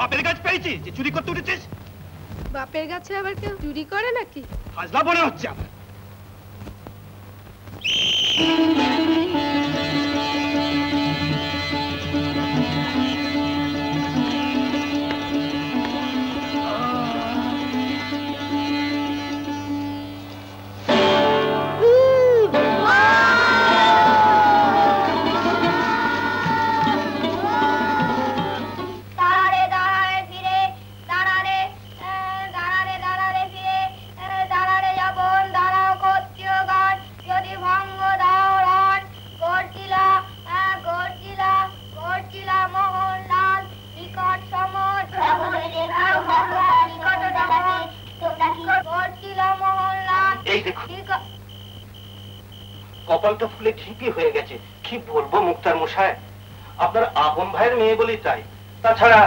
বাপের গাছ পেয়েছি যে চুরি করতে উঠেছিস? বাপের গাছে আবার কেউ চুরি করে নাকি? হাজলা মনে হচ্ছে আমার। কপালটা ফুলে ঠিকই হয়ে গেছে। কি বলবো মুক্তার মশাই, আপনার আপন ভাইয়ের মেয়ে বলেই তাই। তাছাড়া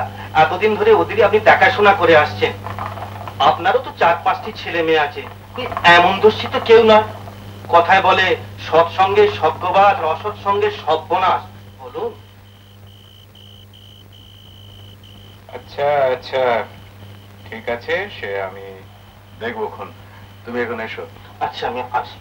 এতদিন ধরে ওদেরই আপনি দেখাশোনা করে আসছেন। আপনারও তো 4-5টি ছেলে মেয়ে আছে, এমন দোষী তো কেউ না। কথায় বলে সৎসঙ্গে সদ্গবাস, অসৎ সঙ্গে সর্বনাশ। বলুন। আচ্ছা আচ্ছা, ঠিক আছে, সে আমি দেখবো। তুমি এখন এসো। আচ্ছা, আমি আসি।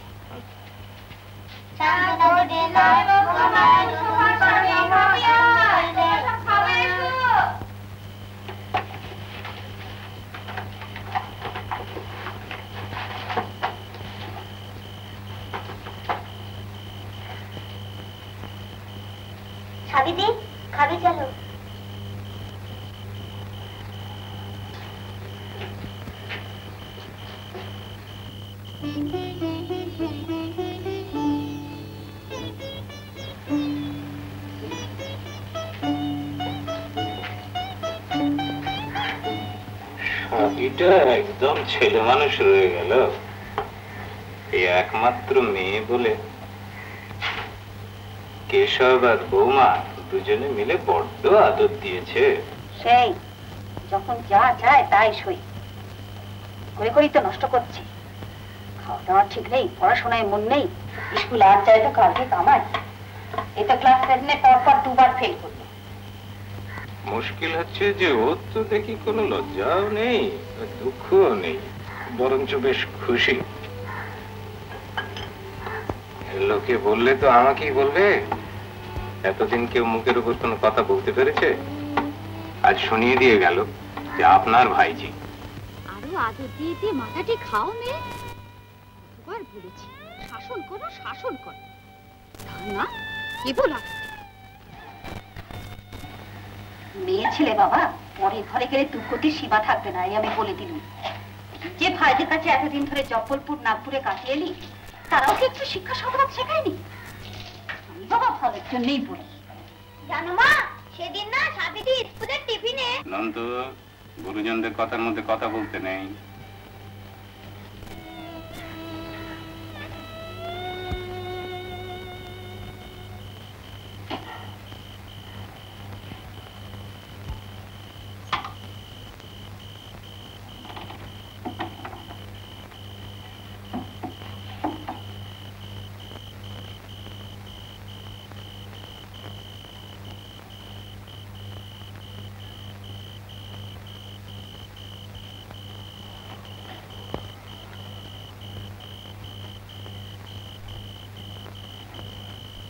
সাবিদি, খাবি চলো। এটা একদম ছেলে মানুষ রয়ে গেল। এই একমাত্র মেয়ে বলে কেশব আর বৌমা দুজনে মিলে বড্ড আদর দিয়েছে। সেই যখন যা চায় তাই সই করে করেই তো নষ্ট করছে। খাওয়া দাওয়া ঠিক নেই, পড়াশোনায় মন নেই, স্কুল আর চাই তো কালকে কামায়। এটা ক্লাস 7-এ পরপর 2বার ফেল করলো। মুশকিল হচ্ছে যে ওর তো দেখি কোনো লজ্জাও নেই, দুঃখও নেই, বরঞ্চ বেশ খুশি। লোকে বললে তো আমাকেই বলবে। এতদিন কেউ মুখের উপর কোনো কথা বলতে পেরেছে? আজ শুনিয়ে দিয়ে গেল যে আপনার ভাইজি। আরো আদর দিয়ে দিয়ে মাথাটি খাও মেয়ে। কতবার বলেছি শাসন করো, শাসন করো, তা না কেবল মেয়ে ছেলে বাবা, পরে ঘরে গেলে দুর্গতির সীমা থাকবে না, এই আমি বলে দিলাম। যে ভাইদের কাছে এতদিন ধরে জব্বলপুর নাগপুরে কাটিয়ে এলি, তারাও কি একটু শিক্ষা সংবাদ শেখায়নি? আমি বাবা ভালোর জন্যই বলি। জানো মা, সেদিন না সাবিদি স্কুলের টিফিনে নন্দ, গুরুজনদের কথার মধ্যে কথা বলতে নেই।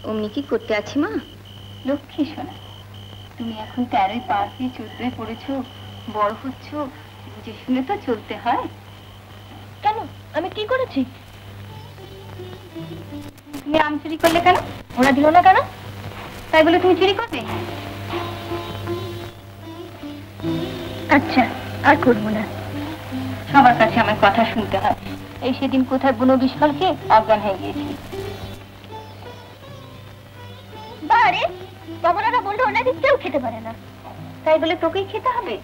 অমনি কি করতে আছি মা? লক্ষ্মী সোনা, তুমি এখন 13 পার দিয়ে 14 পড়েছো, বড় হচ্ছ, বুঝে শুনে তো চলতে হয়। কেন, আমি কি করেছি? তুমি আম চুরি করলে কেন? ওরা দিল না কেন? তাই বলে তুমি চুরি করবে? আচ্ছা, আর করবো না। সবার কাছে আমার কথা শুনতে হয়। এই সেদিন কোথায় বুনো বিশালকে অজ্ঞান হয়ে গিয়েছি। বারে বাবুরা বললো ওনাকে কেউ খেতে পারে না, তাই বলে তোকেই খেতে হবে?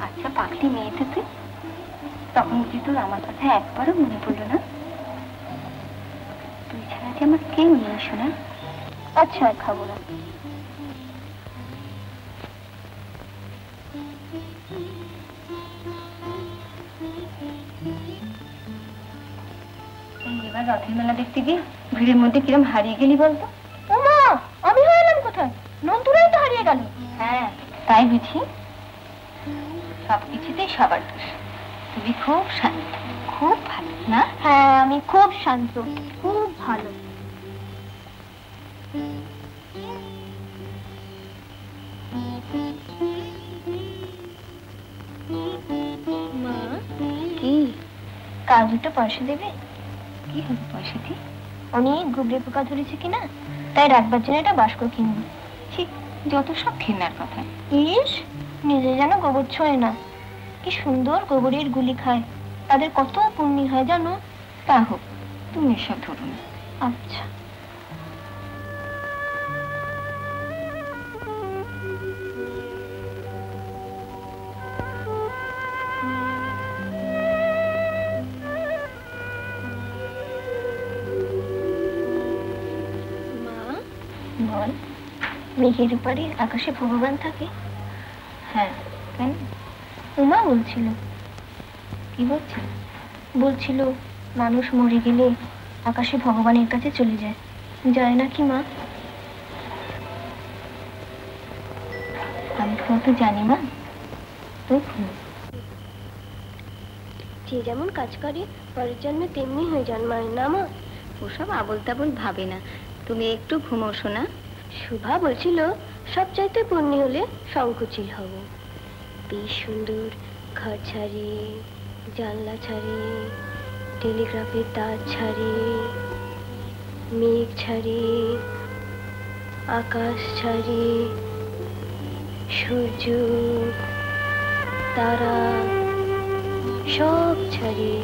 আচ্ছা পাখি মেয়েতে তুই, তখন বুঝি তোর আমার কথা একবারও মনে পড়লো না? তুই ছাড়া যে আমার কেউ নেই শোনা। আচ্ছা আর খাবো না। এবার রথের মেলা দেখতে গিয়ে ভিড়ের মধ্যে কিরম হারিয়ে গেলি বলতো? ও মা, আমি হারালাম কোথায়? নন্দুরাই তো হারিয়ে গেল। হ্যাঁ তাই বুঝি? সবকিছুতেই সবার দোষ। তুমি খুব শান্ত, খুব ভালো না? হ্যাঁ আমি খুব শান্ত, খুব ভালো। মা কি কাল দুটো পয়সা দেবে? কি হবে পয়সা দিয়ে? অনেক গুবরে পোকা ধরেছে কিনা, তাই রাখবার জন্য একটা বাস্ক কিনবো। ঠিক যত সব ঘেন্নার কথা। ইস, নিজে যেন গোবর ছোঁয় না, কি সুন্দর গোবরের গুলি খায়, তাদের কত পুণ্যি হয় জানো? তা হোক, তুমি এসব ধরো না। আচ্ছা। বল, মেঘের উপরে আকাশে ভগবান থাকে? হ্যাঁ, কেন? উমা বলছিল। কি বলছিল? বলছিল মানুষ মরে গেলে আকাশে ভগবানের কাছে চলে যায়। যায় না কি মা? আমি তো জানি মা। তুই যে যেমন কাজ করে পরের জন্মে তেমনি হয়ে জন্মায় না মা? ওসব আবল তাবল ভাবে না, তুমি একটু ঘুমো শোনা। শুভা বলছিল সব চাইতে পুণ্যি হলে শঙ্খচিল হব। বেশ সুন্দর ঘর ছাড়িয়ে, জানলা ছাড়িয়ে, টেলিগ্রাফের তার ছাড়িয়ে, মেঘ ছাড়িয়ে, আকাশ ছাড়িয়ে, সূর্য তারা সব ছাড়িয়ে।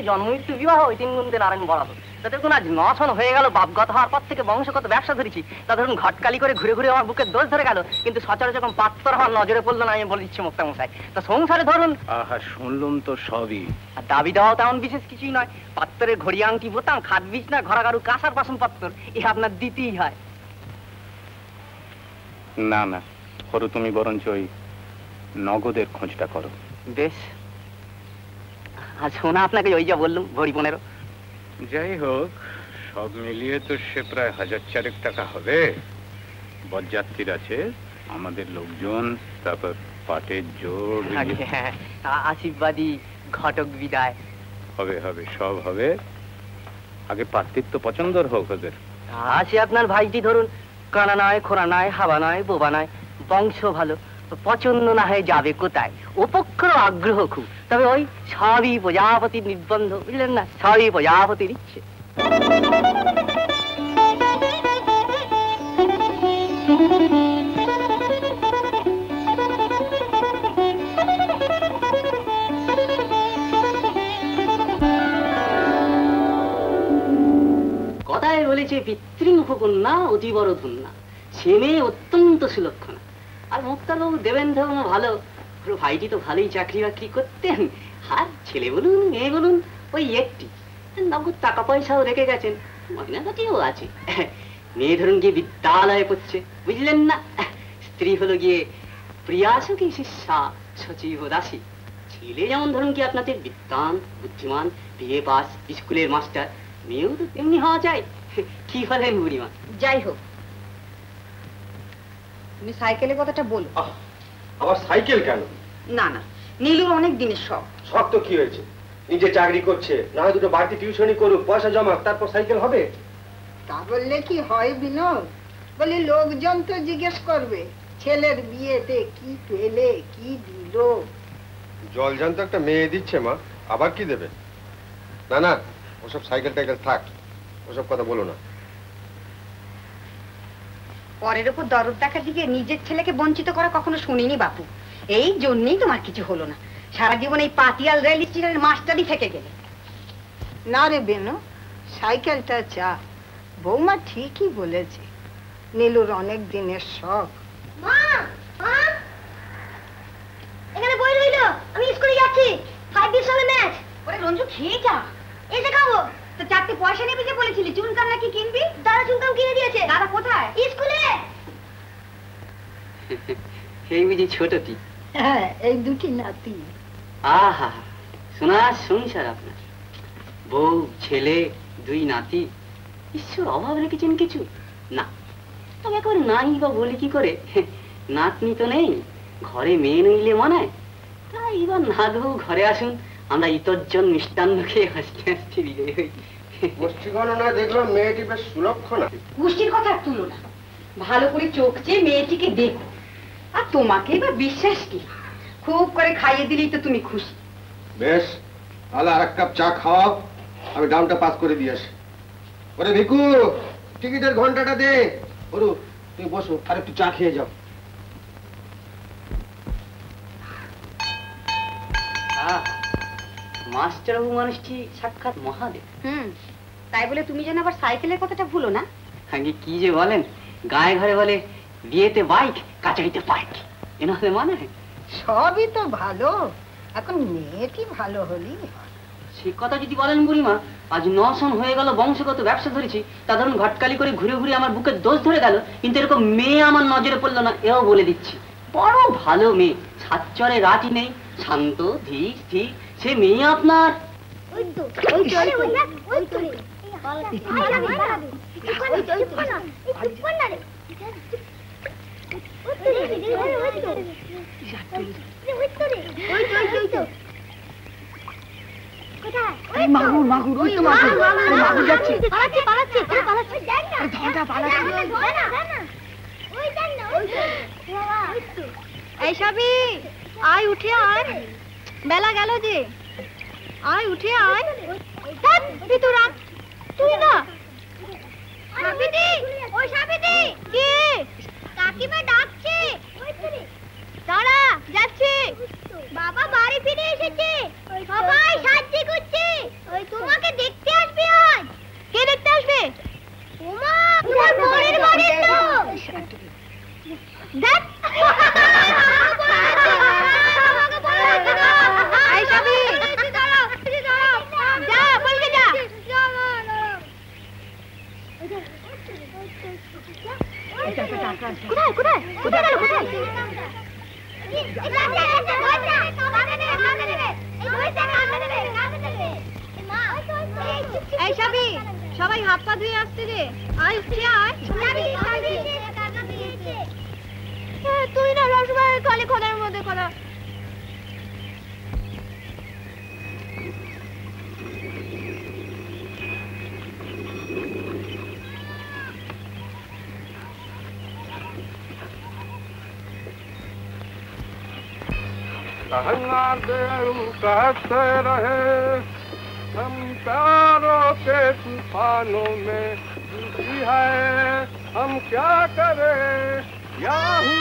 জন্মমৃত্যু বিবাহ ওই 3 গুণতে নারায়ণ বরাবর। তাদের কোন আজ 9 সন হয়ে গেল, বাপগত হওয়ার পর থেকে বংশগত ব্যবসা ধরেছি, তা ধরুন ঘটকালি করে ঘুরে ঘুরে আমার বুকের দোষ ধরে গেল, কিন্তু সচরাচর যখন পাত্র আমার নজরে পড়লো না, আমি বলে দিচ্ছি মুক্তা মশাই। তা সংসারে ধরুন আহা, শুনলুম তো সবই। আর দাবি দেওয়া তেমন বিশেষ কিছুই নয়। পাত্রের ঘড়ি আংটি বোতাম, খাট বিছনা, ঘরাঘারু কাঁসার বাসন পত্র, এ আপনার দিতেই হয়। না না, করো তুমি বরঞ্চ ওই নগদের খোঁজটা করো। বেশ, আর শোনা আপনাকে ওই যা বললুম ভরি 15। যাই হোক, সব মিলিয়ে তো সে প্রায় 1000 টাকা হবে। বরযাত্রীর আছে, আমাদের লোকজন, তারপর পাটের জোর, আশীর্বাদী, ঘটক বিদায়। হবে হবে, সব হবে। আগে পাত্রীর তো পছন্দর হোক ওদের। আসি আপনার ভাইটি ধরুন, কানা নয়, খোরা নয়, হাবা নয়, বোবা নয়, বংশ ভালো, পছন্দ না হয়ে যাবে কোথায়? উপক্র আগ্রহ খুব, তবে ওই সবই প্রজাপতির নির্বন্ধ, বুঝলেন না? সবই প্রজাপতির ইচ্ছে। কথায় বলেছে পিতৃমুখকন্যা অতি বড় ধন্যা, সে মেয়ে অত্যন্ত সুলক্ষণা। আর মুক্তারবাবু দেবেন ধরুন ভালো, ভাইটি তো ভালোই চাকরি বাকরি করতেন, আর ছেলে বলুন মেয়ে বলুন ওই একটি, নগদ টাকা পয়সাও রেখে গেছেন, মহিনাঘাটিও আছে। মেয়ে ধরুন গিয়ে বিদ্যালয়ে পড়ছে, বুঝলেন না? স্ত্রী হলো গিয়ে প্রিয়াসুখী শিষ্যা সচিব দাসী। ছেলে যেমন ধরুন কি আপনাদের বিদ্বান, বুদ্ধিমান, বিএ পাস, স্কুলের মাস্টার, মেয়েও তো তেমনি হওয়া যায়। কি বলেন বুড়িমা? যাই হোক, তুমি সাইকেলের কথাটা বলো। আবার সাইকেল কেন? না না, নীলুর অনেক দিনের শখ। শখ তো কি হয়েছে? নিজে চাকরি করছে, না হয় দুটো বাড়তি টিউশনি করুক, পয়সা জমা, তারপর সাইকেল হবে। তা বললে কি হয় বিনোদ? বলে লোকজন তো জিজ্ঞেস করবে ছেলের বিয়েতে কি পেলে, কি দিল। জলজান্ত একটা মেয়ে দিচ্ছে মা, আবার কি দেবে? না না, ওসব সাইকেল টাইকেল থাক, ওসব কথা বলো না। পরের উপর দরদ দেখার দিকে নিজের ছেলেকে বঞ্চিত করা কখনো শুনিনি বাপু। এই জন্যই তোমার কিছু হলো না, সারা জীবন এই পাতিয়াল রেল স্টেশনের মাস্টারই থেকে গেলে। না রে বেনু, সাইকেলটা চা। বৌমা ঠিকই বলেছে, নীলুর অনেক দিনের শখ। মা, মা, এখানে বই রইলো, আমি স্কুলে যাচ্ছি। 5 এর সঙ্গে ম্যাচ। ওরে রঞ্জু, খেয়ে যা, এসে খাবো। তো 4টে পয়সা নেবে যে বলেছিলি, চুনকাম নাকি কিনবি? দাদা চুনকাম কিনে দিয়েছে। দাদা কোথায়? স্কুলে। এই বুঝি ছোটটি? হ্যাঁ, এই দুটি নাতি। আহা, সোনার সংসার আপনার, বউ, ছেলে, 2 নাতি। ঈশ্বর অভাব রেখেছেন কিছু? না, তবে একবার নাই বা বলি কি করে? নাতনি তো নেই, ঘরে মেয়ে নইলে মানায়। তাই এবার না দেবো, ঘরে আসুন, আমরা ইতর্জন মিষ্টান্ন খেয়ে হাসতে হাসতে বিদায় হই। গোষ্ঠী গণনা দেখলাম মেয়েটি বেশ সুলক্ষণা। গোষ্ঠীর কথা তুলো না, ভালো করে চোখ চেয়ে মেয়েটিকে দেখো। আর তোমাকে এবার বিশ্বাস কি, খুব করে খাইয়ে দিলেই তো তুমি খুশি। বেশ, তাহলে আর 1 কাপ চা খাওয়াও, আমি দামটা পাস করে দিয়ে আসি। ওরে ভিকু, টিকিটের ঘন্টাটা দে। ওরু, তুমি বসো, আর একটু চা খেয়ে যাও। মাস্টারবাবু মানুষটি সাক্ষাৎ মহাদেব। তাই বলে তুমি যেন আবার সাইকেলের কথাটা ভুলো না। আগে কি যে বলেন, গায়ে ঘরে বলে বিয়েতে বাইক, কাচারিতে বাইক, এ না হলে মানে? সবই তো ভালো, এখন মেয়েটি ভালো হলেই হয়। সে কথা যদি বলেন বুড়িমা, আজ 9 সন হয়ে গেল বংশগত ব্যবসা ধরেছি, তা ধরুন ঘটকালি করে ঘুরে ঘুরে আমার বুকের দোষ ধরে গেল, কিন্তু এরকম মেয়ে আমার নজরে পড়লো না, এও বলে দিচ্ছি। বড় ভালো মেয়ে, সাচ্চরে রাতি নেই, শান্ত, ধীর স্থির, সে মেয়ে আপনার। মাগুর মাগুর, ওই তো মাগুর, মাগুর যাচ্ছে। এই সবই আয়, উঠে আয়, বেলা গেল যে, আয় উঠে আয়। তোরা তুই না সাবিদি, ওই সাবিদি কি কাকিমা ডাকছে, দাঁড়া যাচ্ছে। বাবা বাড়ি ফিরে এসেছে, সবাই সাহায্য করছে, তোমাকে দেখতে আসবে আজ। কে দেখতে আসবে? ওমা, তোমার বোনের বাড়ির লোক। দেখ এই সবই যা, বলকে যা। কোথায় কোথায় কোথায় গেল, কোথায়? এই সবই সবাই হাত পা ধুয়ে আসছে রে। আয় উঠে আয়। তুই না সবসময় খালি খোদার মধ্যে খোদা। कहना देव कहते रहे हम प्यारों के तूफानों में डूबी है हम क्या करें याहू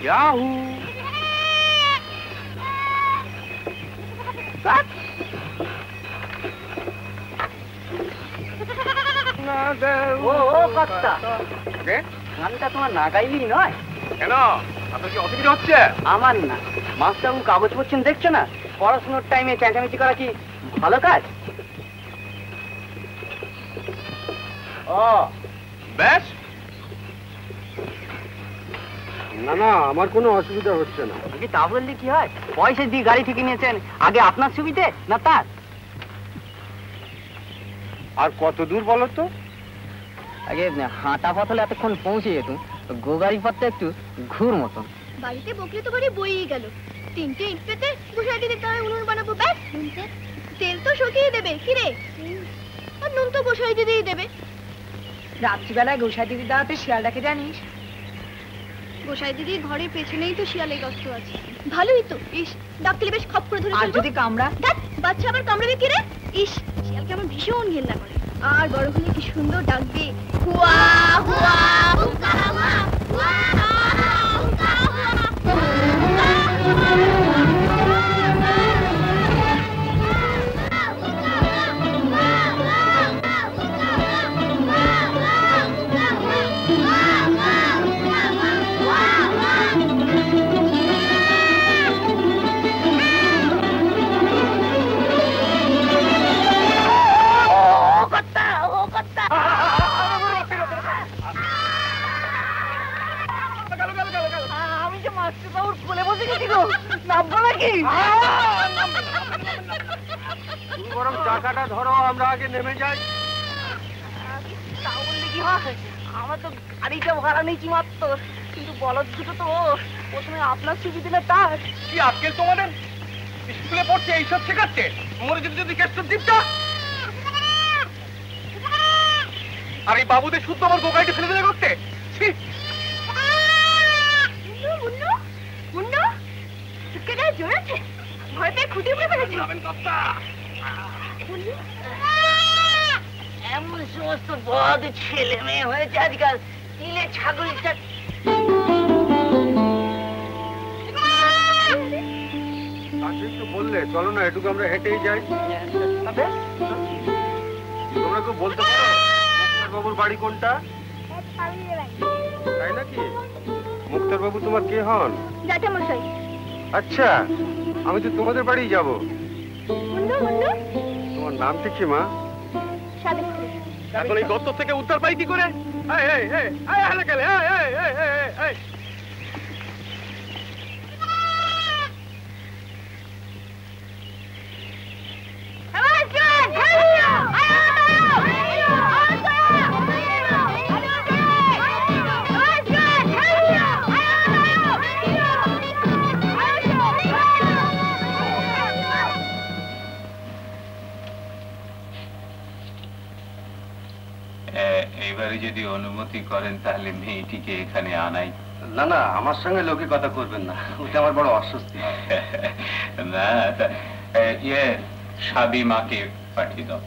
याहू ও কর্তা, গানটা তোমার না গাইলেই নয়। কেন আপনার কি অসুবিধা হচ্ছে? আমার না, মাস্টারবাবু কাগজ পড়ছেন দেখছো না? পড়াশোনার টাইমে চেঁচামেচি করা কি ভালো কাজ? ও বেশ, না না আমার কোনো অসুবিধা হচ্ছে না। যদি তা বললে কি হয়? পয়সা দিয়ে গাড়ি ঠিক নিয়েছেন, আগে আপনার সুবিধে না তার? আর কত দূর বলো তো? আগে হাঁটা পথ হলে এতক্ষণ পৌঁছে যেত, গোগাড়ি পথটা একটু ঘুর মতন। বাড়িতে বকলে তো বাড়ি বইই গেল। 3টে ইট পেতে গোসাইটি দিতে হয়, উনুন বানাবো ব্যাস। তেল তো শুকিয়ে দেবে কি রে, আর নুন তো গোসাই দিতেই দেবে। রাত্রিবেলায় গোসাই দিদি দাঁড়াতে শিয়াল ডাকে জানিস? গোসাই দিদির ঘরের পেছনেই তো শিয়ালের গর্ত আছে। ভালোই তো, ইস ডাকলে বেশ খপ করে ধরে আর যদি কামড়া? বাচ্চা আবার কামড়াবে কি রে? ইস শিয়ালকে আমার ভীষণ ঘেন্না করে। আর বড় হলে কি সুন্দর ডাকবে, হুয়া হুয়া হুকা হুয়া হুয়া হুকা আমি যে মাস্টারবাবুর কোলে বসে গেছি গো, নামবো নাকি? তুমি বরং চাকাটা ধরো, আমরা আগে নেমে যাই। তা বললে কি হয়? আমার তো গাড়িটা ভাড়া নিয়েছি মাত্র, কিন্তু বলদ দুটো তো প্রথমে আপনার ছবি দিলে তার। কি আজকাল তোমাদের স্কুলে পড়ছে এইসব শেখাচ্ছে? তোমার যদি যদি কেষ্টর দীপটা আর এই বাবুদের শুদ্ধ আমার গোগাইটি ফেলে দিলে করতে। এমন সমস্ত বদ ছেলে মেয়ে হয়েছে আজকাল, তিলে ছাগল একটু বললে চলো না, এটুকু আমরা হেঁটেই যাই। তোমরা কেউ বলতে পারো মুক্তার বাবুর বাড়ি কোনটা? তাই নাকি? মুক্তার বাবু তোমার কে হন? জ্যাঠামশাই। আচ্ছা, আমি তো তোমাদের বাড়ি যাব। তোমার নামটা কি মা? এখন এই গর্ত থেকে উদ্ধার পাই কি করে? এইবারে যদি অনুমতি করেন তাহলে মেয়েটিকে এখানে আনাই। না না, আমার সঙ্গে লোকে কথা করবেন না, ওটা আমার বড় অস্বস্তি। না ইয়ে সাবি মাকে পাঠিয়ে দাও।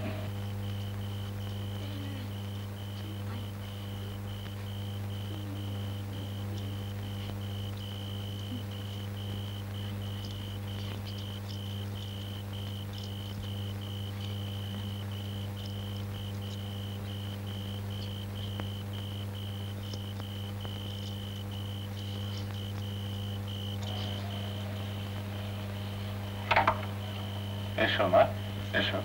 এসো মা, এসো।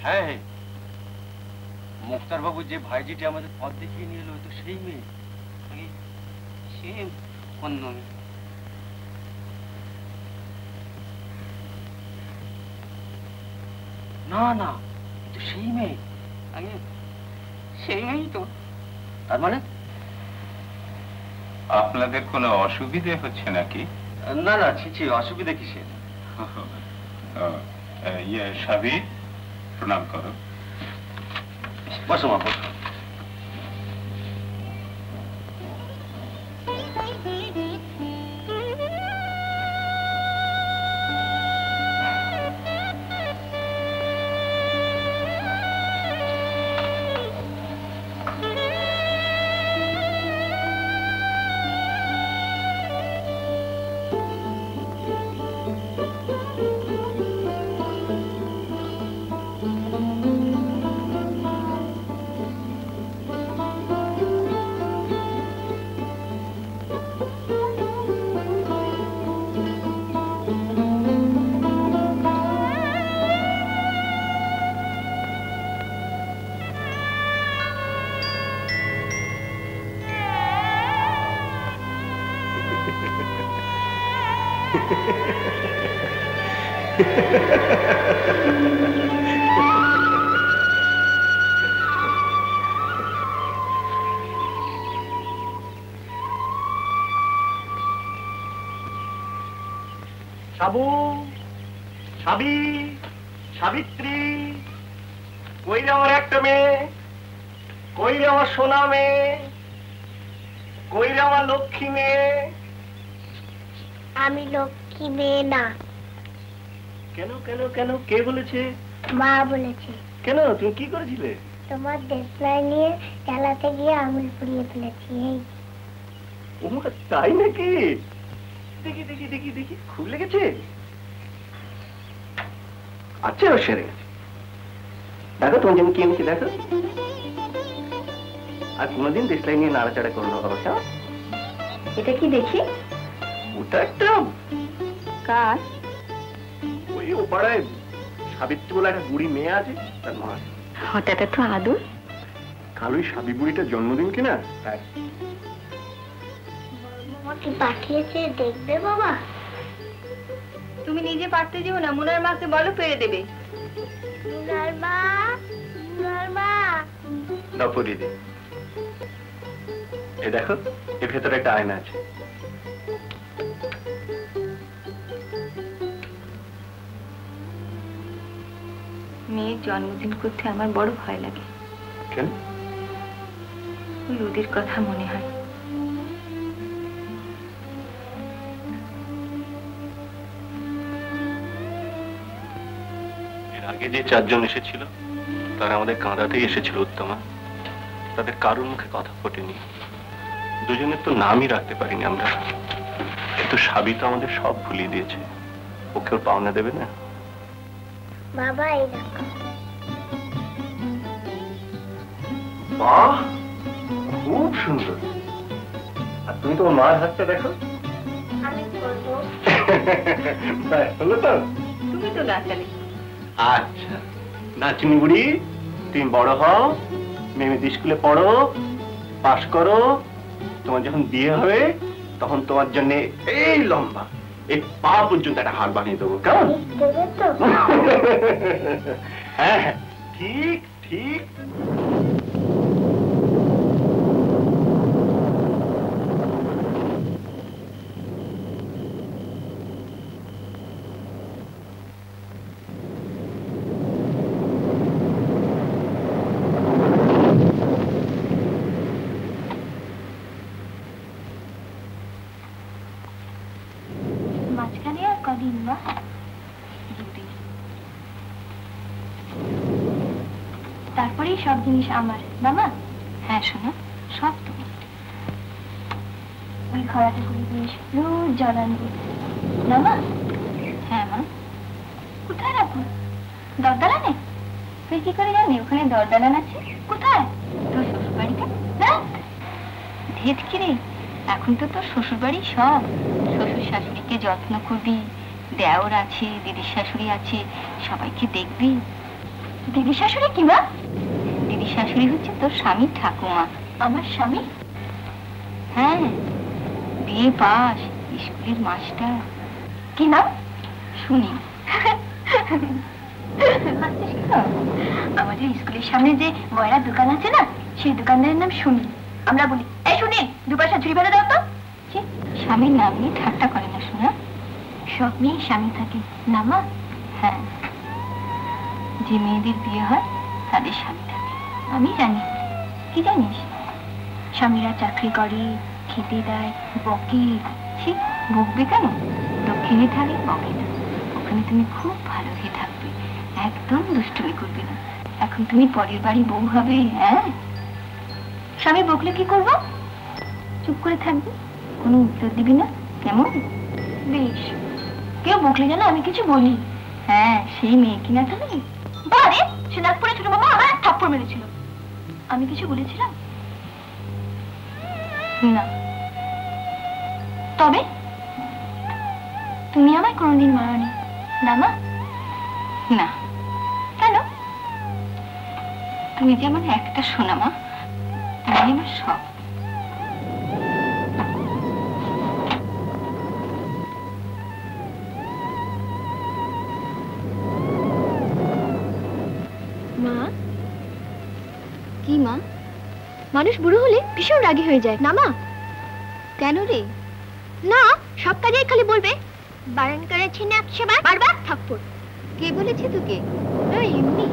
হ্যাঁ, মুক্তার বাবু যে ভাইজিটি আমাদের পথ দেখিয়ে নিয়ে এলো তো সেই মেয়ে। সে অন্য মেয়ে। না না, তো সেই মেয়ে। আগে সেই মেয়েই তো। তার মানে আপনাদের কোনো অসুবিধে হচ্ছে নাকি? না না, ছি অসুবিধা কিসের? ইয়ে সাবি, প্রণাম করো। বসো মা, বসো। সাবু, সাবি, সাবিত্রী, কই রে আমার একটা মেয়ে, কই রে আমার সোনা মেয়ে, কই রে আমার লক্ষ্মী মেয়ে? আমি লক্ষ্মী মেয়ে না। কেন কেন কেন, কে বলেছে? মা বলেছে। কেন, তুমি কি করেছিলে? তোমার দেশলাই নিয়ে চালাতে গিয়ে আঙুল পুড়িয়ে ফেলেছি। এই ওমা, তাই নাকি? দেখি দেখি দেখি দেখি, খুব লেগেছে? আচ্ছা, সেরে গেছে। দেখো তোমার জন্য কি এনেছি, দেখো। আর কোনোদিন দেশলাই নিয়ে নাড়াচাড়া করলো বাবা। এটা কি দেখি? ওটা একটা কার? ওই ও পাড়ায় সাবিত্রী বলে একটা বুড়ি মেয়ে আছে, তার মা। ওটাতে তো আদর। কাল ওই সাবি বুড়িটার জন্মদিন কিনা, তাই। আমাকে পাঠিয়েছে, দেখবে বাবা? তুমি নিজে পারতে যেও না, মুনার মাকে বলো পেরে দেবে। মুনার মা, মুনার মা। দাও পরিয়ে দে। এই দেখো, এর ভেতরে একটা আয়না আছে। মেয়ের জন্মদিন করতে আমার বড় ভয় লাগে। কেন? ওই ওদের কথা মনে হয়। এর আগে যে চারজন এসেছিল তারা আমাদের কাঁদাতেই এসেছিল উত্তমা। তাদের কারোর মুখে কথা ফোটেনি। দুজনের তো নামই রাখতে পারিনি আমরা। কিন্তু সাবি তো আমাদের সব ভুলিয়ে দিয়েছে। ওকে ওর পাওনা দেবে না? বাবা, এই দেখো। বাহ, খুব সুন্দর। আর তুমি তোমার মার হাতটা দেখো। আমি করবো। হলো তো? তুমি তো নাচালে। আচ্ছা, নাচনি বুড়ি, তুমি বড় হও, মেয়েমেতে স্কুলে পড়ো, পাশ করো। তোমার যখন বিয়ে হবে তখন তোমার জন্য এই লম্বা, এই পা পর্যন্ত একটা হার বানিয়ে দেবো। কেমন? হ্যাঁ, ঠিক ঠিক। মাঝখানে আর কদিন মা? তারপরেই সব জিনিস আমার। মামা? হ্যাঁ শোনো, সব তুমি। ওই ঘোড়াটা করে দিস, রোজ জল আনবি। মামা? হ্যাঁ মা। কোথায় রাখবো? দরদালানে? তুই কি করে জানি ওখানে দরদালান আছে? কোথায়? তোর শ্বশুর বাড়িতে? না ধেত কিরে, এখন তো তোর শ্বশুর বাড়ি সব। শ্বশুর শাশুড়িকে যত্ন করবি, দেওর আছে, দিদির শাশুড়ি আছে, সবাইকে দেখবি। দিদি শাশুড়ি কি মা? দিদি শাশুড়ি হচ্ছে তোর স্বামীর ঠাকুমা। আমার স্বামী? হ্যাঁ, বিয়ে পাস, স্কুলের মাস্টার। কি নাম? শুনি। আমাদের স্কুলের সামনে যে বয়রার দোকান আছে না, সেই দোকানদারের নাম শুনি। আমরা বলি, এই শুনি, 2 পয়সা ঝুড়ি বেঁধে দাও তো। স্বামীর নাম নিয়ে ঠাট্টা করে না শোনা। সব মেয়ে স্বামী থাকে না মা? হ্যাঁ, যে মেয়েদের বিয়ে হয় তাদের স্বামী থাকে। আমি জানি। কি জানিস? স্বামীরা চাকরি করে, খেতে দেয়, বকে। সে বকবে কেন? দক্ষিণে থাকে, বকে না। ওখানে তুমি খুব ভালো হয়ে থাকবে, একদম দুষ্টুমি করবে না। এখন তুমি পরের বাড়ি বউ হবে। হ্যাঁ, স্বামী বকলে কি করবো? চুপ করে থাকবে, কোনো উত্তর দিবি না। কেমন? বেশ। কেউ বকলে যেন আমি কিছু বলি। হ্যাঁ, সেই মেয়ে কিনা তুমি? বারে সে নাগপুরে ছোট মামা আমার থাপ্পড় মেরেছিল। আমি কিছু বলেছিলাম না? তবে তুমি আমায় কোনোদিন মারোনি না মা? না। কেন? তুমি যেমন একটা সোনা মা, তুমি আমার সব। মা? কি মা? মানুষ বুড়ো হলে ভীষণ রাগী হয়ে যায় না মা? কেন রে? না, সব কাজেই খালি বলবে বারণ করেছি না 100 বার, বারবার থাপ্পড়। কে বলেছে তোকে? এমনি।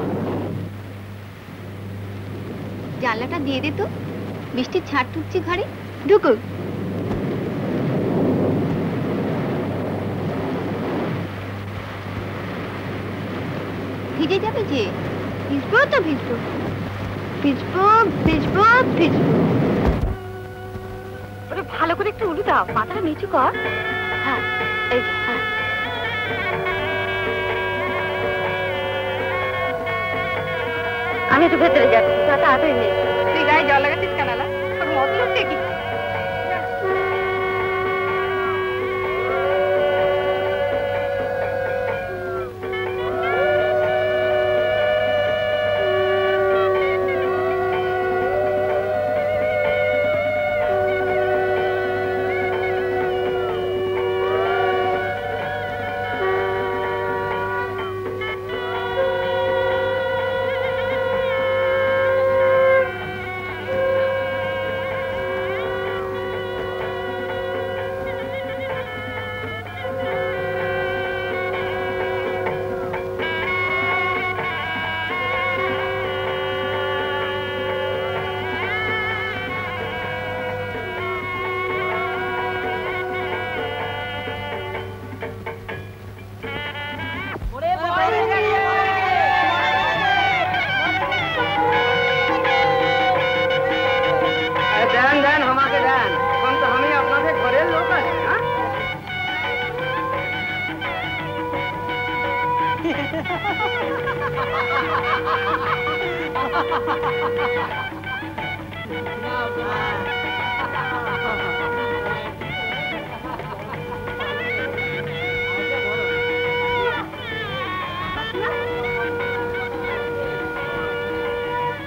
জানলাটা দিয়ে দে তো, বৃষ্টির ছাড় তুলছি ঘরে। ঢুকো। ভিজে যাবে যে। ভিজবো তো ভিজবো, ভিজবো ভিজবো ভিজবো। ওরে ভালো করে একটু উলু দাও, মাথাটা নিচু কর। হ্যাঁ, এই যে। হ্যাঁ, আমি একটু ভেতরে যাবো, তাড়াতাড়ি নেই। তুই গায়ে জল লাগাচ্ছিস কেন? তোর মত লোকটা কি?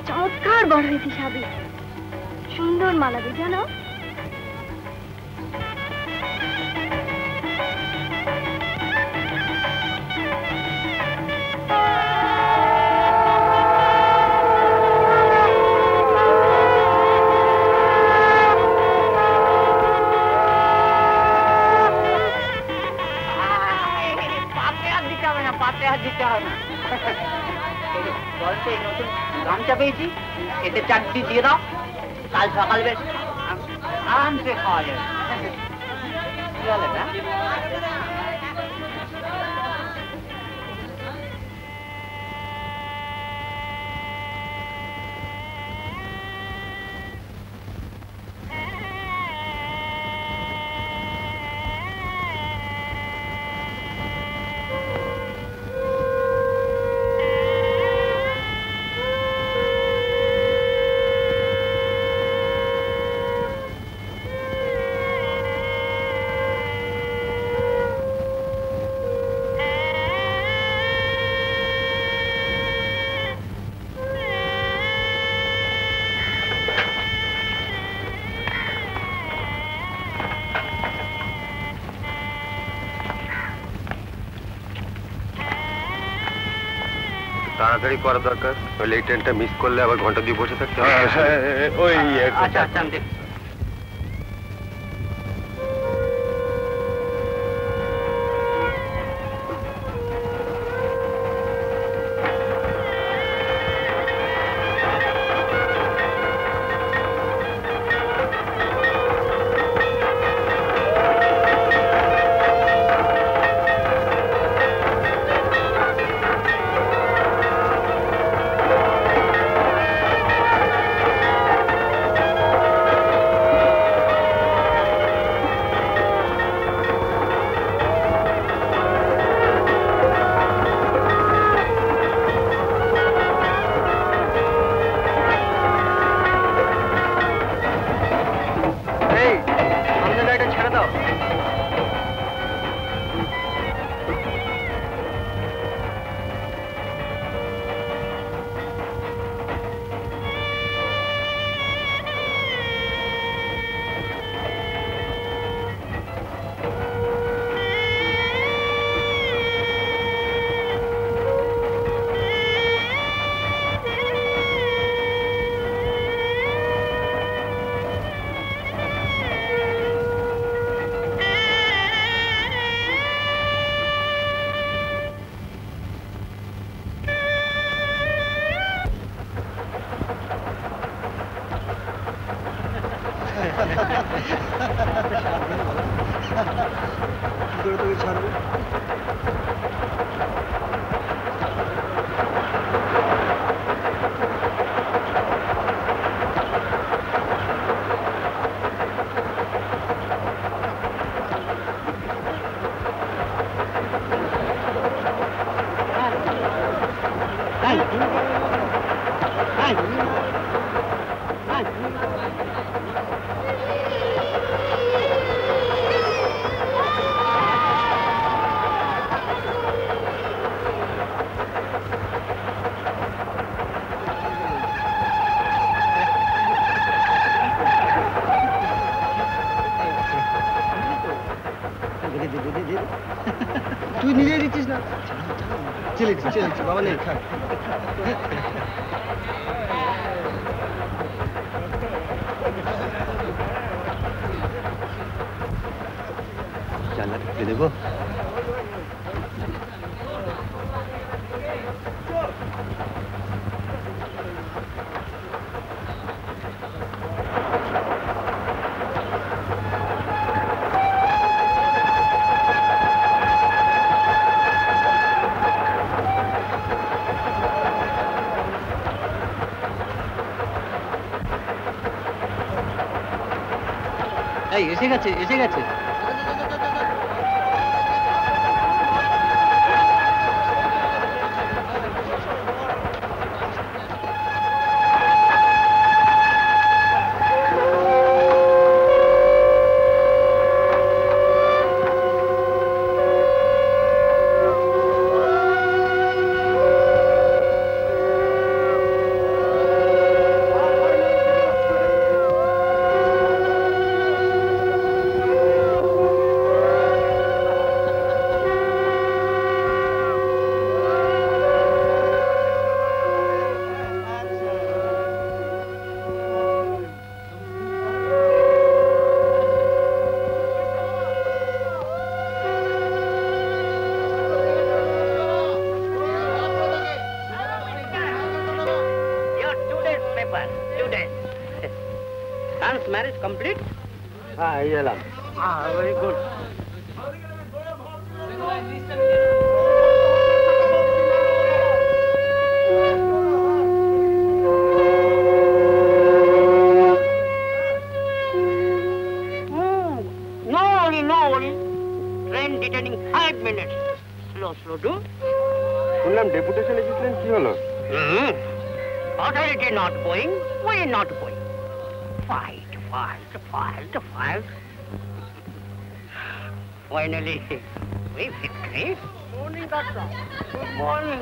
চমৎকার বড় হয়েছে সাবি, সুন্দর মালাবে জানো। নতুন গামছা পেয়েছি, এতে 4টি দিয়ে দাও, কাল সকাল বেশ আরামসে খাওয়া যাবে। তাড়াতাড়ি করা দরকার, নইলে এই ট্রেনটা মিস করলে আবার ঘন্টা দিয়ে বসে থাকতে হবে। ওই আচ্ছা আচ্ছা আমি দেখছি। তুই নিজেই দিচ্ছিস না, চলেছি বাবা নেই থাক। জানলাটা খুলে দেবো? এসে গেছে এসে গেছে। Marriage complete? Very good. No worry. Train detaining 5 minutes. Slow do. শুনলাম ডেপুটেশন এসেছিলেন, কি হলো? Authority not going, we not going. Fight. Finally, we victory. Morning, doctor. Good morning.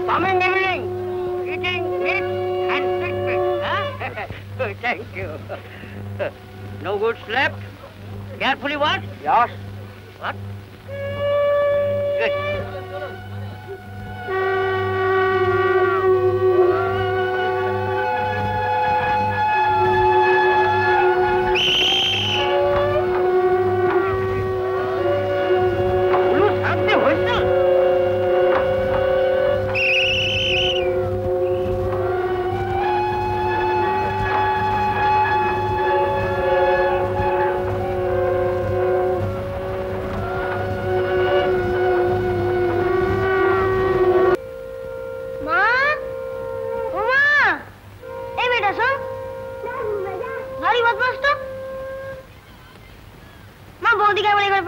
Coming evening, eating meat and sweet meat. Huh? Thank you. No good slept? Carefully what? Yes. What? Good.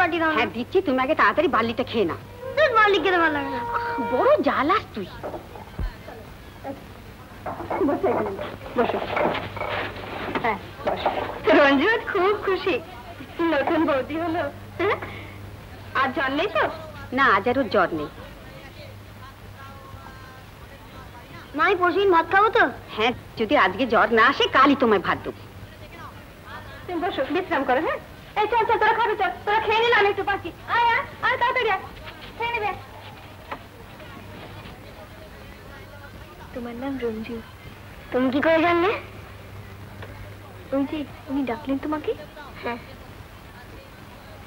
পাঠিয়ে দাও। হ্যাঁ দিচ্ছি, তুমি আগে তাড়াতাড়ি বার্লিটা খেয়ে নাও। Barley খেতে ভালো লাগে না। বড় জ্বালাস তুই। বসো বসো। হ্যাঁ বসো। রঞ্জিত খুব খুশি, নতুন বৌদি হলো। আর জ্বর নেই তো? না আজ আর ওর জ্বর নেই। মাই পরশুদিন ভাত খাবো তো? হ্যাঁ যদি আজকে জ্বর না আসে কালই তোমায় ভাত দেবো। তুমি বসো বিশ্রাম করো। হ্যাঁ এই চল চল, তোরা খাবে চল, তোরা খেয়ে নিলে আমি একটু বাকি। আয় আয় আয় তাড়াতাড়ি আয়, খেয়ে নেবে। তোমার নাম রঞ্জু, তুমি কি করে জানলে? ওই যে উনি ডাকলেন তোমাকে। হ্যাঁ।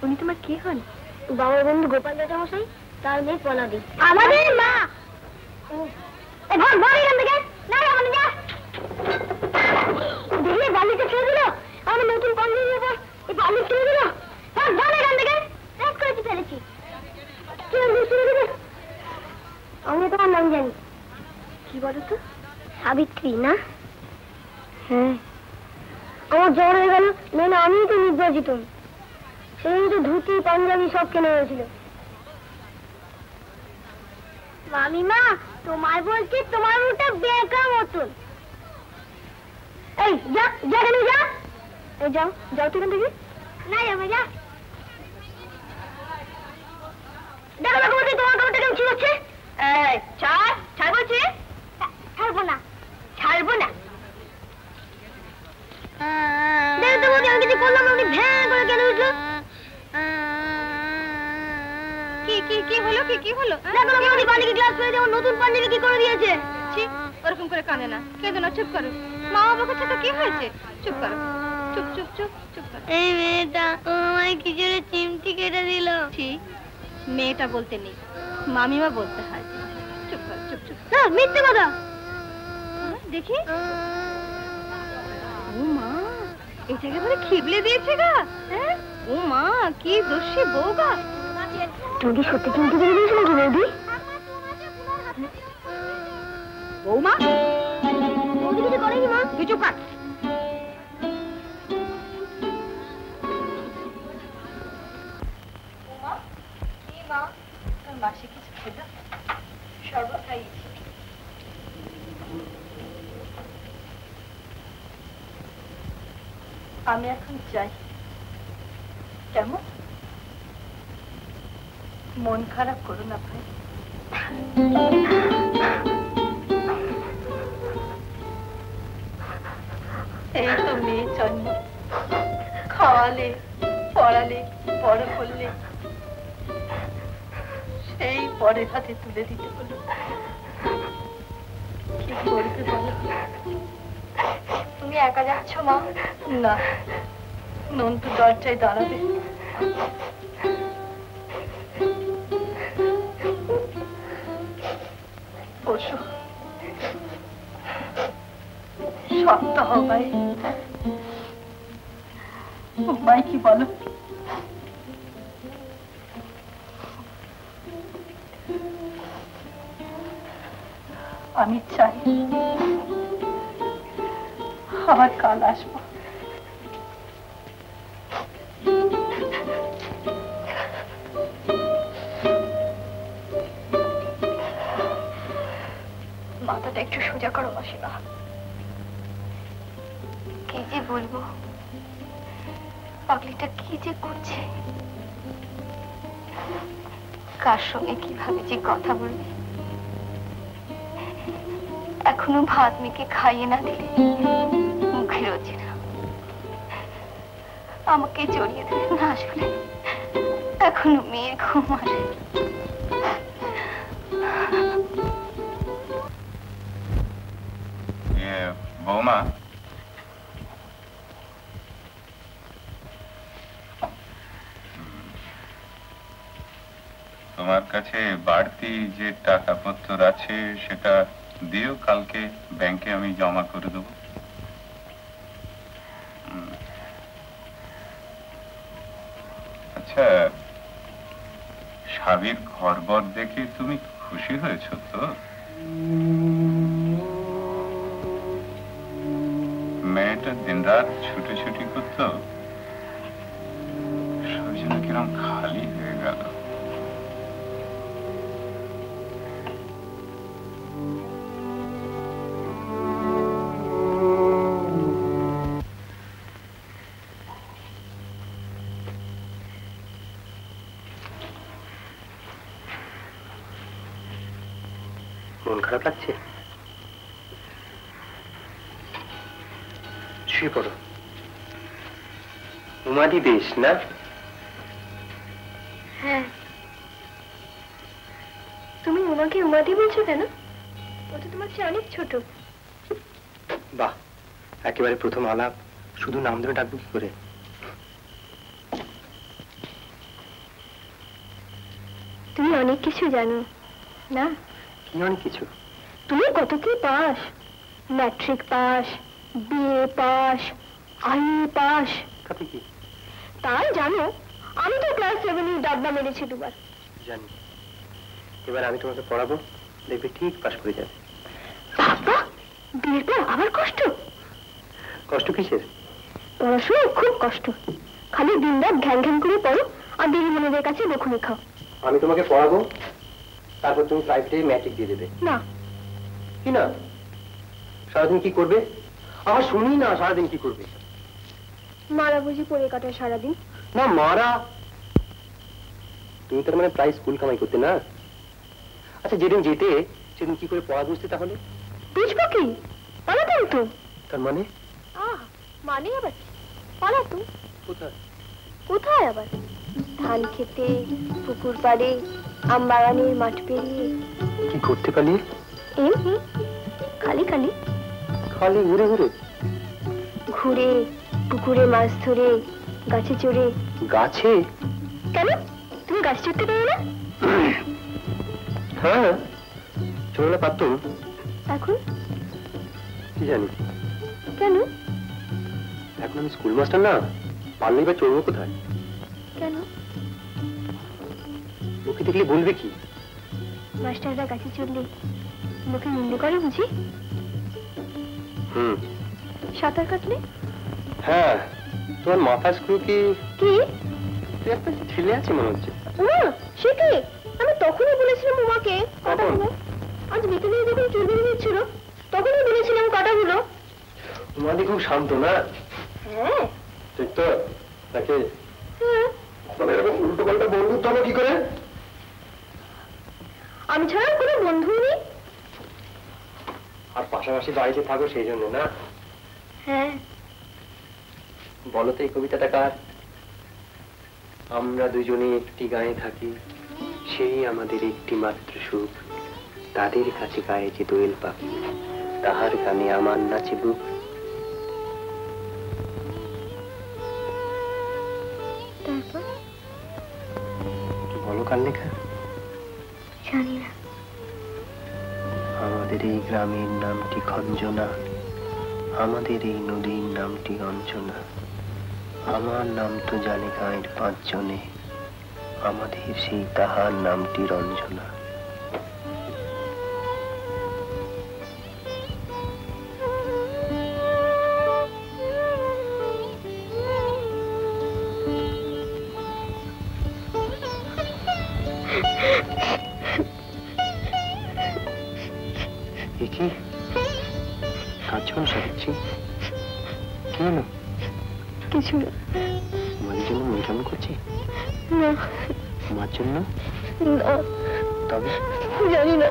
উনি তোমার কে হন? বাবার বন্ধু গোপাল দাদা মশাই, তার মেয়ে পলাদি। আমাদের মা। বালিটা খেয়ে দিল, আমার নতুন পাঞ্জাবি ব্যাপার এই বালি খেয়ে দিল। ফেলেছি। আমি তোমার নাম জানি। কি বলো তো? সাবিত্রী না? হ্যাঁ। আমার জ্বর হয়ে গেল, না আমিই তো নির্যাতিত। সেই তো ধুতি পাঞ্জাবি সব কেনা হয়েছিল। মামিমা তোমার বলছি, তোমার মুখটা বেকার মতন। এই যা যা, কেন যা? এই যাও যাও তো এখান থেকে। না যাবে, যা। দেখো দেখো বলছি, তোমার কাপড়টা কেমন ছিল হচ্ছে। ছাড় ছাড় বলছি। ছাড়বো না, ছাড়বো না। দেখো তো বলছি, আমি কিছু করলাম না, উনি ভ্যাঁ করে কেন উঠলো? কি হলো? কি হলো? দেখো না উনি বালিকে গ্লাস করে দিয়ে নতুন পাঞ্জাবি কি করে দিয়েছে। ওরকম করে কাঁদে না, কেঁদো না, চুপ করো। মা বাবা কাছে তো কি হয়েছে? চুপ করো, চুপ চুপ চুপ চুপ করো। এই মেয়েটা আমায় কি জোরে চিমটি কেটে দিল। ঠিক, মেয়েটা বলতে নেই, মামিমা বলতে হয়। চুপ করো, চুপ চুপ। না মিথ্যে কথা। দেখি। ও মা, এটা একেবারে খিবলে দিয়েছে গা। হ্যাঁ ও মা, কি দোষী বউ গা। তুমি কি সত্যি চিমটি কেটে দিয়েছো নাকি বৌদি? বৌমা, বৌদি কিছু করেনি মা। তুই চুপ কর। মাসি কিছু খেলো? শরবত খাইয়েছি। আমি এখন যাই। কেমন? মন খারাপ করো না ভাই। এই তো মেয়ে জন্ম, খাওয়ালে পড়ালে বড় করলে, সেই পরের হাতে তুলে দিতে হলো। কি করবে বলো? তুমি একা যাচ্ছ মা? না, নন্তু দরজায় দাঁড়াবে। বসো, শক্ত হও ভাই। ভাই কি বলো? আমি চাই আবার কাল আসবো। মাথাটা একটু সোজা করো মাসিমা। কি যে বলবো, পাগলিটা কি যে করছে, কার সঙ্গে কিভাবে যে কথা বলবে। এখনো ভাত মেখে খাইয়ে না দিলে মুখে রোজে না। আমাকে জড়িয়ে দিলে না আসলে এখনো মেয়ের ঘুম আসে। বৌমা, তোমার কাছে বাড়তি যে টাকা পত্র আছে সেটা দিও, কালকে ব্যাংকে আমি জমা করে দেবো। আচ্ছা, স্বামীর ঘরবর দেখে তুমি খুশি হয়েছ তো? মেয়েটা দিনরাত ছুটি করতো, সৌজন্য কিরম কেমন খালি হয়ে গেল। মন খারাপ লাগছে? শুয়ে পড়ো। উমাদি দেশ না? হ্যাঁ। তুমি উমাকে উমাদি বলছো কেন? ও তো তোমার চেয়ে অনেক ছোট। বাহ, একেবারে প্রথম আলাপ, শুধু নাম ধরে ডাকবো কি করে? তুমি অনেক কিছু জানো না? কি অনেক কিছু? তুমি কত কি pass, matric pass, BA pass, IA pass. তাতে কি? তাই জানো, আমি তো ক্লাস 7 ডাব্বা মেরেছি 2 বার। জানি। এবার আমি তোমাকে পড়াবো, দেখবে ঠিক পাস করে যাবে। বাবা, বিয়ের পর আবার কষ্ট? কষ্ট কিসের? পড়াশোনা খুব কষ্ট, খালি দিন রাত ঘ্যান ঘ্যান করে পড়ো আর দিদি মনোদের কাছে বকুনি খাও। আমি তোমাকে পড়াবো, তারপর তুমি প্রাইভেটে ম্যাট্রিক দিয়ে দেবে। না। কি না? সারাদিন কি করবে? আমার শুনি না, সারাদিন কি করবে? মারা বুঝি পড়ে কাটায় সারাদিন। না মারা, তুমি তার মানে প্রায় স্কুল কামাই করতে না? আচ্ছা, যেদিন যেতে সেদিন কি করে পড়া বুঝতে? তাহলে বুঝবো কি, পালাতাম তো। তার মানে? মানে আবার পালাতুম। কোথায়? কোথায় আবার? ধান খেতে, পুকুর পাড়ে, আম বাগানের মাঠ পেরিয়ে। কি করতে পারলি? এমনি খালি খালি খালি ঘুরে ঘুরে? ঘুরে, পুকুরে মাছ ধরে, গাছে চড়ে। গাছে? কেন, তুমি গাছ চড়তে পারো না? হ্যাঁ, চড়লে পারতুম। এখন? কি জানি। কেন? এখন আমি স্কুল মাস্টার না, পারলেই বা চড়বো কোথায়? কেন? লোকে দেখলে বলবে কি? মাস্টাররা গাছে চড়লে লোকে নিন্দে করে বুঝি? সাঁতার কাটলে? হ্যাঁ, তোমার মাথা স্ক্রু কি? কি? তুই একটা ছেলে আছে মনে হচ্ছে। না, সে কি? আমি তখনই বলেছিলাম উমাকে কাটাগুলো। আজ বিকেলে যখন চুল বেরিয়ে দিচ্ছিল তখনই বলেছিলাম কাটাগুলো। উমাদি খুব শান্ত না? হ্যাঁ। ঠিক তো? তাকে হ্যাঁ। তবে এরকম উল্টো পাল্টা বন্ধুত্ব হলো কি করে? আমি ছাড়া কোনো বন্ধু নেই। আর পাশাপাশি বাড়িতে থাকো সেই জন্য না? হ্যাঁ। বলো তো এই কবিতাটা কার? আমরা দুজনে একটি গায়ে থাকি, সেই আমাদের একটি মাত্র সুখ। তাদের কাছে গায়ে যে দোয়েল পাখি, তাহার গানে আমার নাচে বুক। তারপর বলো কার লেখা? জানি না। আমাদের এই গ্রামের নামটি খঞ্জনা, আমাদের এই নদীর নামটি অঞ্জনা। আমার নাম তো জানে গাঁয়ের 5 জনে, আমাদের সেই তাহার নামটি রঞ্জনা। কি কাজ সমস্যা দেখছি? কি হলো? কিছু না। তোমাদের জন্য মন কেমন করছি? না। তোমার জন্য? না। তবে? জানি না।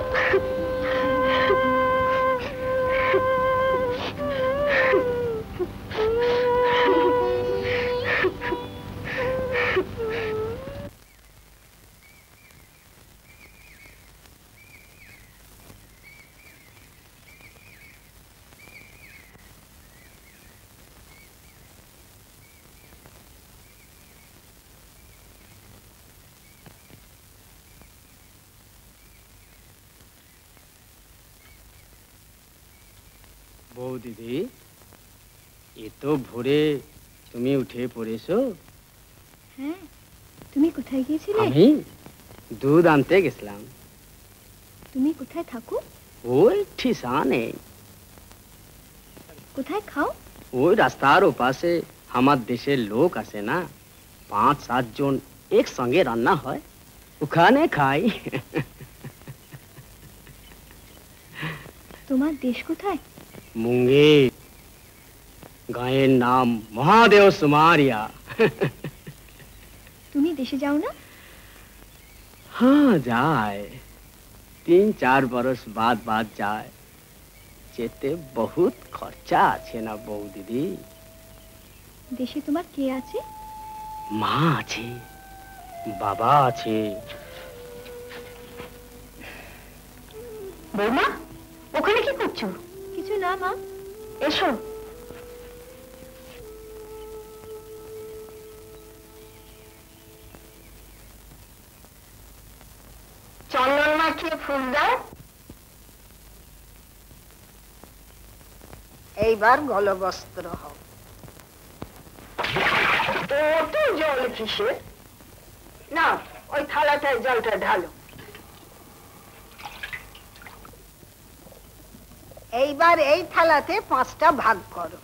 বৌদিদি, এ তো ভোরে তুমি উঠে পড়েছো। হ্যাঁ, তুমি কোথায় গিয়েছিলে? আমি দুধ আনতে গেছিলাম। তুমি কোথায় থাকো? ওই ঠিসানে। কোথায় খাও? ওই রাস্তার ওপাশে আমার দেশের লোক আছে না, 5-7 জন একসঙ্গে রান্না হয়, ওখানে খাই। তোমার দেশ কোথায়? মুঙ্গের। গায়ের নাম মহাদেव सुमारिया। তুমি দেশে যাও না? हाँ जाए, 3-4 बरस बाद जाए। যেতে বহুত খরচা আছে না বউ দিদি। দেশে তোমার কে আছে? মা আছে, বাবা আছে। বৌমা, ওখানে কি করছো? কিছু না মা, এসো। চন্দন মাখিয়ে ফুল দাও। এইবার গলবস্ত্র হও। অত জল কিসের? না, ওই থালাটায় জলটা ঢালো। এইবার এই থালাতে 5টা ভাগ করো।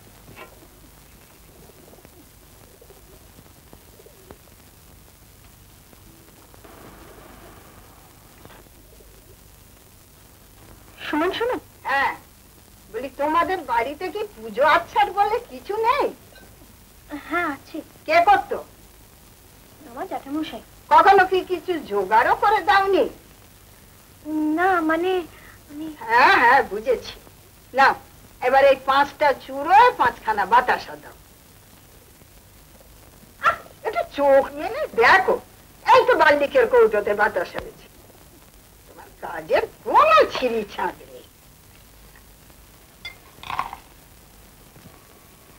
শুনুন শুনুন, হ্যাঁ বলি, তোমাদের বাড়িতে কি পুজো আচ্ছার বলে কিছু নেই? হ্যাঁ আছে। কে করতো? আমার জ্যাঠামশাই। কখনো কি কিছু জোগাড়ও করে দাওনি? না মানে হ্যাঁ হ্যাঁ বুঝেছি। না, এবার এই 5টা চুড়ো 5খানা বাতাসা দাও। এটা চোখ মেলে দেখো, এই তো বাল্লিকের কৌটোতে বাতাসা রয়েছে। তোমার কাজের কোনো ছিঁড়ি ছাঁক নেই।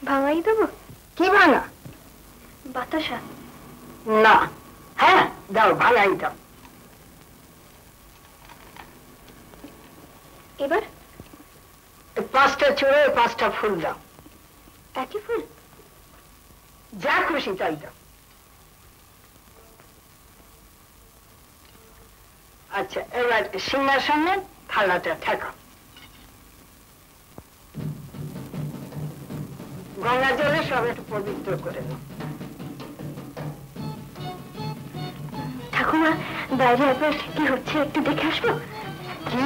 ভাঙাই দেবো? কি ভাঙা? বাতাসা। না, হ্যাঁ দাও, ভাঙাই দাও। এবার 5টা চুড়ো 5টা ফুল দাও। একই ফুল? যা খুশি তাই দাও। আচ্ছা, এবার সিংহাসনে থালাটা ঠেকাও। গঙ্গা জলে সব একটু পবিত্র করে দাও। ঠাকুমা, বাইরে একবার কি হচ্ছে একটু দেখে আসবো? কি?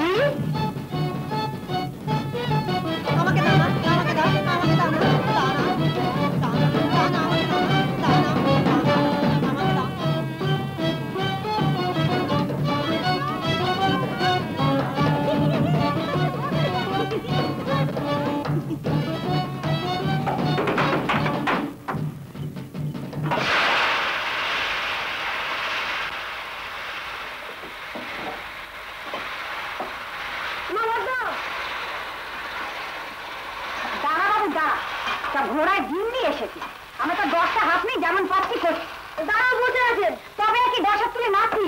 ঘোড়ায় ডিম নিয়ে এসেছি। আমি তো 10টা হাত নেই, যেমন পাচ্ছি করছি। দাঁড়াও, বসে আছেন তবে কি 10 তুলে মাছি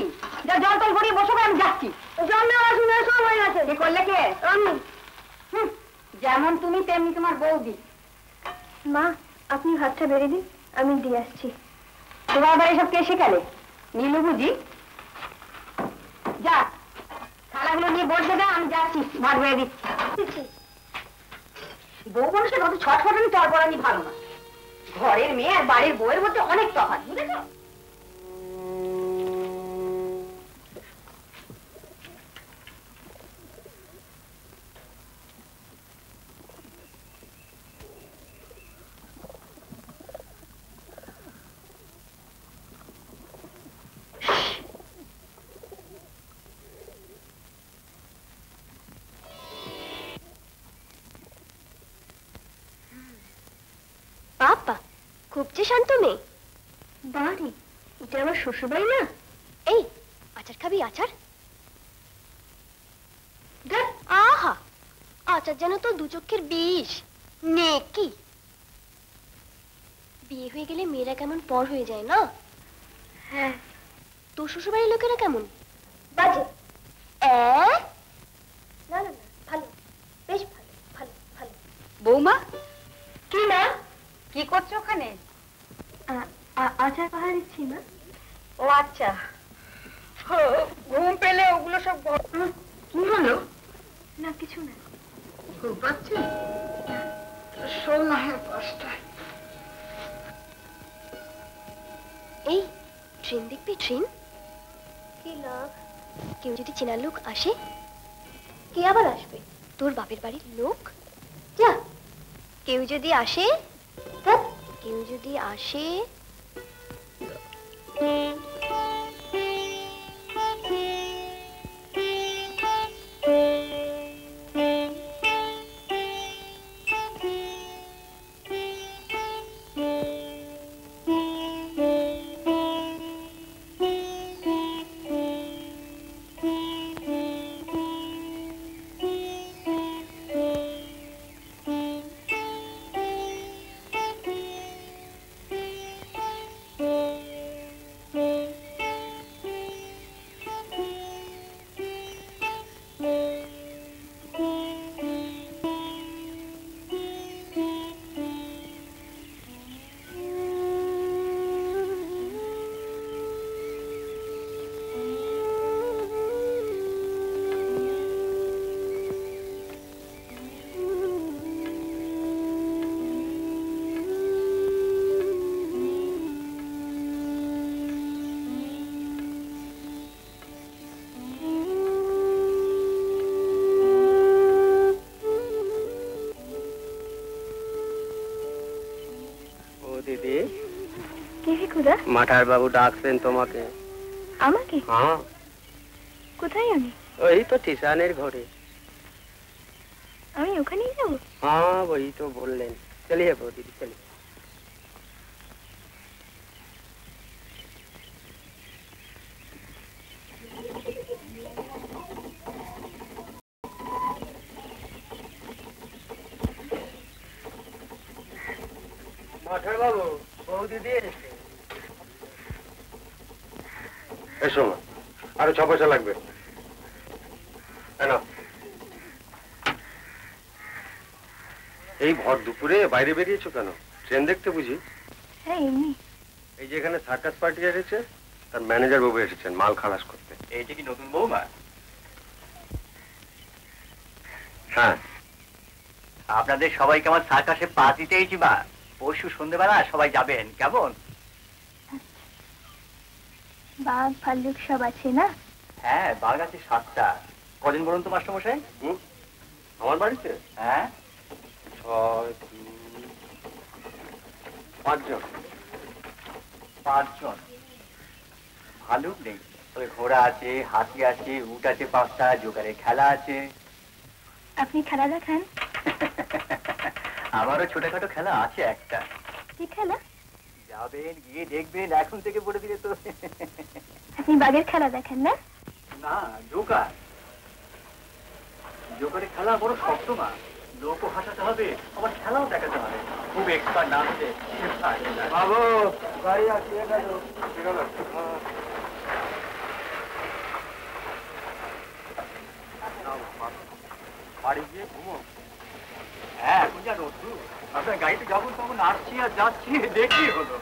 যা জল টল ভরিয়ে বসে আমি যাচ্ছি। জন্মে আমার শুনে সব হয়ে গেছে। কি করলে কে? আমি। যেমন তুমি তেমনি তোমার বৌদি। মা, আপনি ভাতটা বেড়ে দিন, আমি দিয়ে আসছি। তোমার বাড়ি সব কে শেখালে? নীলু বুঝি? যা, থালাগুলো নিয়ে বসবে, যা, আমি যাচ্ছি, ভাত বেড়ে দিচ্ছি। বউ মানুষের কত ছটফটানি তরপরানি ভালো না। ঘরের মেয়ে আর বাড়ির বউয়ের মধ্যে অনেক তফাৎ, বুঝেছ? বাবা, খুব যে শান্ত মেয়ে। বাড়ি এটা আমার শ্বশুর বাড়ি না? এই আচার খাবি? আচার? আহা, আচার যেন তো 2 চোখের বিষ। নে কি, বিয়ে হয়ে গেলে মেয়েরা কেমন পর হয়ে যায় না? হ্যাঁ। তোর শ্বশুর বাড়ির লোকেরা কেমন? বাজে। না না না, ভালো, বেশ ভালো ভালো ভালো। বৌমা, কি না, কি করছো ওখানে? আচার পাহাড় দিচ্ছি মা। ও আচ্ছা, ঘুম পেলে ওগুলো সব কি হলো? না কিছু না। ঘুম পাচ্ছে? শোন না, হ্যাঁ 5টা। এই ট্রেন দেখবি? ট্রেন কি লাভ? কেউ যদি চেনার লোক আসে? কে আবার আসবে? তোর বাপের বাড়ির লোক। যা, কেউ যদি আসে, কেউ যদি আসে। মাঠার বাবু ডাকছেন তোমাকে। আমাকে? হ্যাঁ। কোথায় আমি? ওই তো টিসানের ঘরে। আমি ওখানেই যাবো? हाँ वही तो बोलें। चलिए दीदी चलिए। মাঠার বাবু বউ দিদি এসে। এসো মা, আরো 6 পয়সা লাগবে। এই ভর দুপুরে বাইরে বেরিয়েছো কেন? ট্রেন দেখতে বুঝি? হ্যাঁ এমনি। এই যে এখানে সার্কাস পার্টি এসেছে, তার ম্যানেজার বাবু এসেছেন মাল খালাস করতে। এইটা কি নতুন বৌমা? হ্যাঁ। আপনাদের সবাইকে আমার সার্কাসে পা দিতে এইছি মা। পরশু সন্ধ্যেবেলা সবাই যাবেন, কেমন? বাঘ ভাল্লুক সব আছে না? হ্যাঁ, বাঘ আছে 7টা। কদিন বলুন তো মাস্টারমশাই? আমার বাড়িতে? হ্যাঁ, 6, 5 জন। 5 জন। ভালুক নেই, তবে ঘোড়া আছে, হাতি আছে, উট আছে 5টা, জোগাড়ে খেলা আছে। আপনি খেলা দেখান? আমারও ছোটখাটো খেলা আছে একটা। কি খেলা? যাবেন, গিয়ে দেখবেন, এখন থেকে বলে দিলে তো। আপনি বাঘের খেলা দেখেন না? না, জোকার। জোকারে খেলা বড় শক্ত মা। লোকও হাসাতে হবে, আবার খেলাও দেখাতে হবে। খুব এক্সপার্ট না হলে বাবু গাড়ি আসিয়ে গেল। বাড়ি গিয়ে ঘুমো। হ্যাঁ, এখন যা রোদ্দুর। আপনার গাড়িতে যখন তখন আসছি আর যাচ্ছি, দেখি হলো।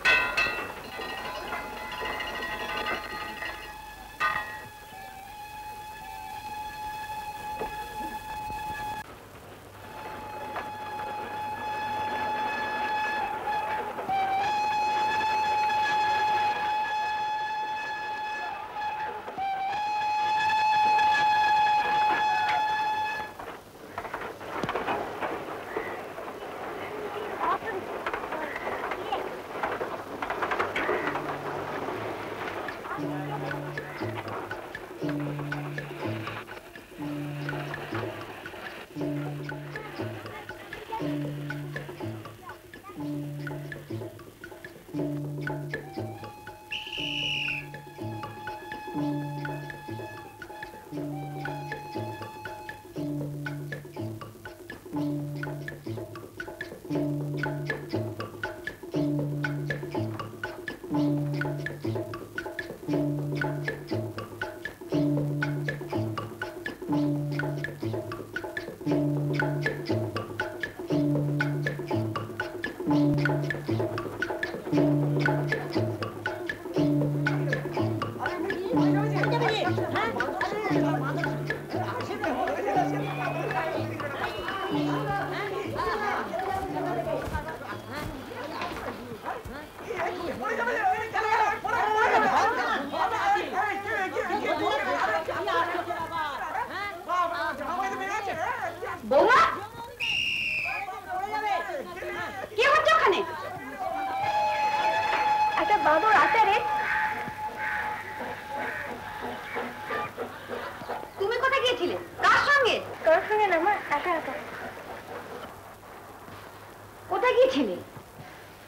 কোথায় গিয়েছিলে?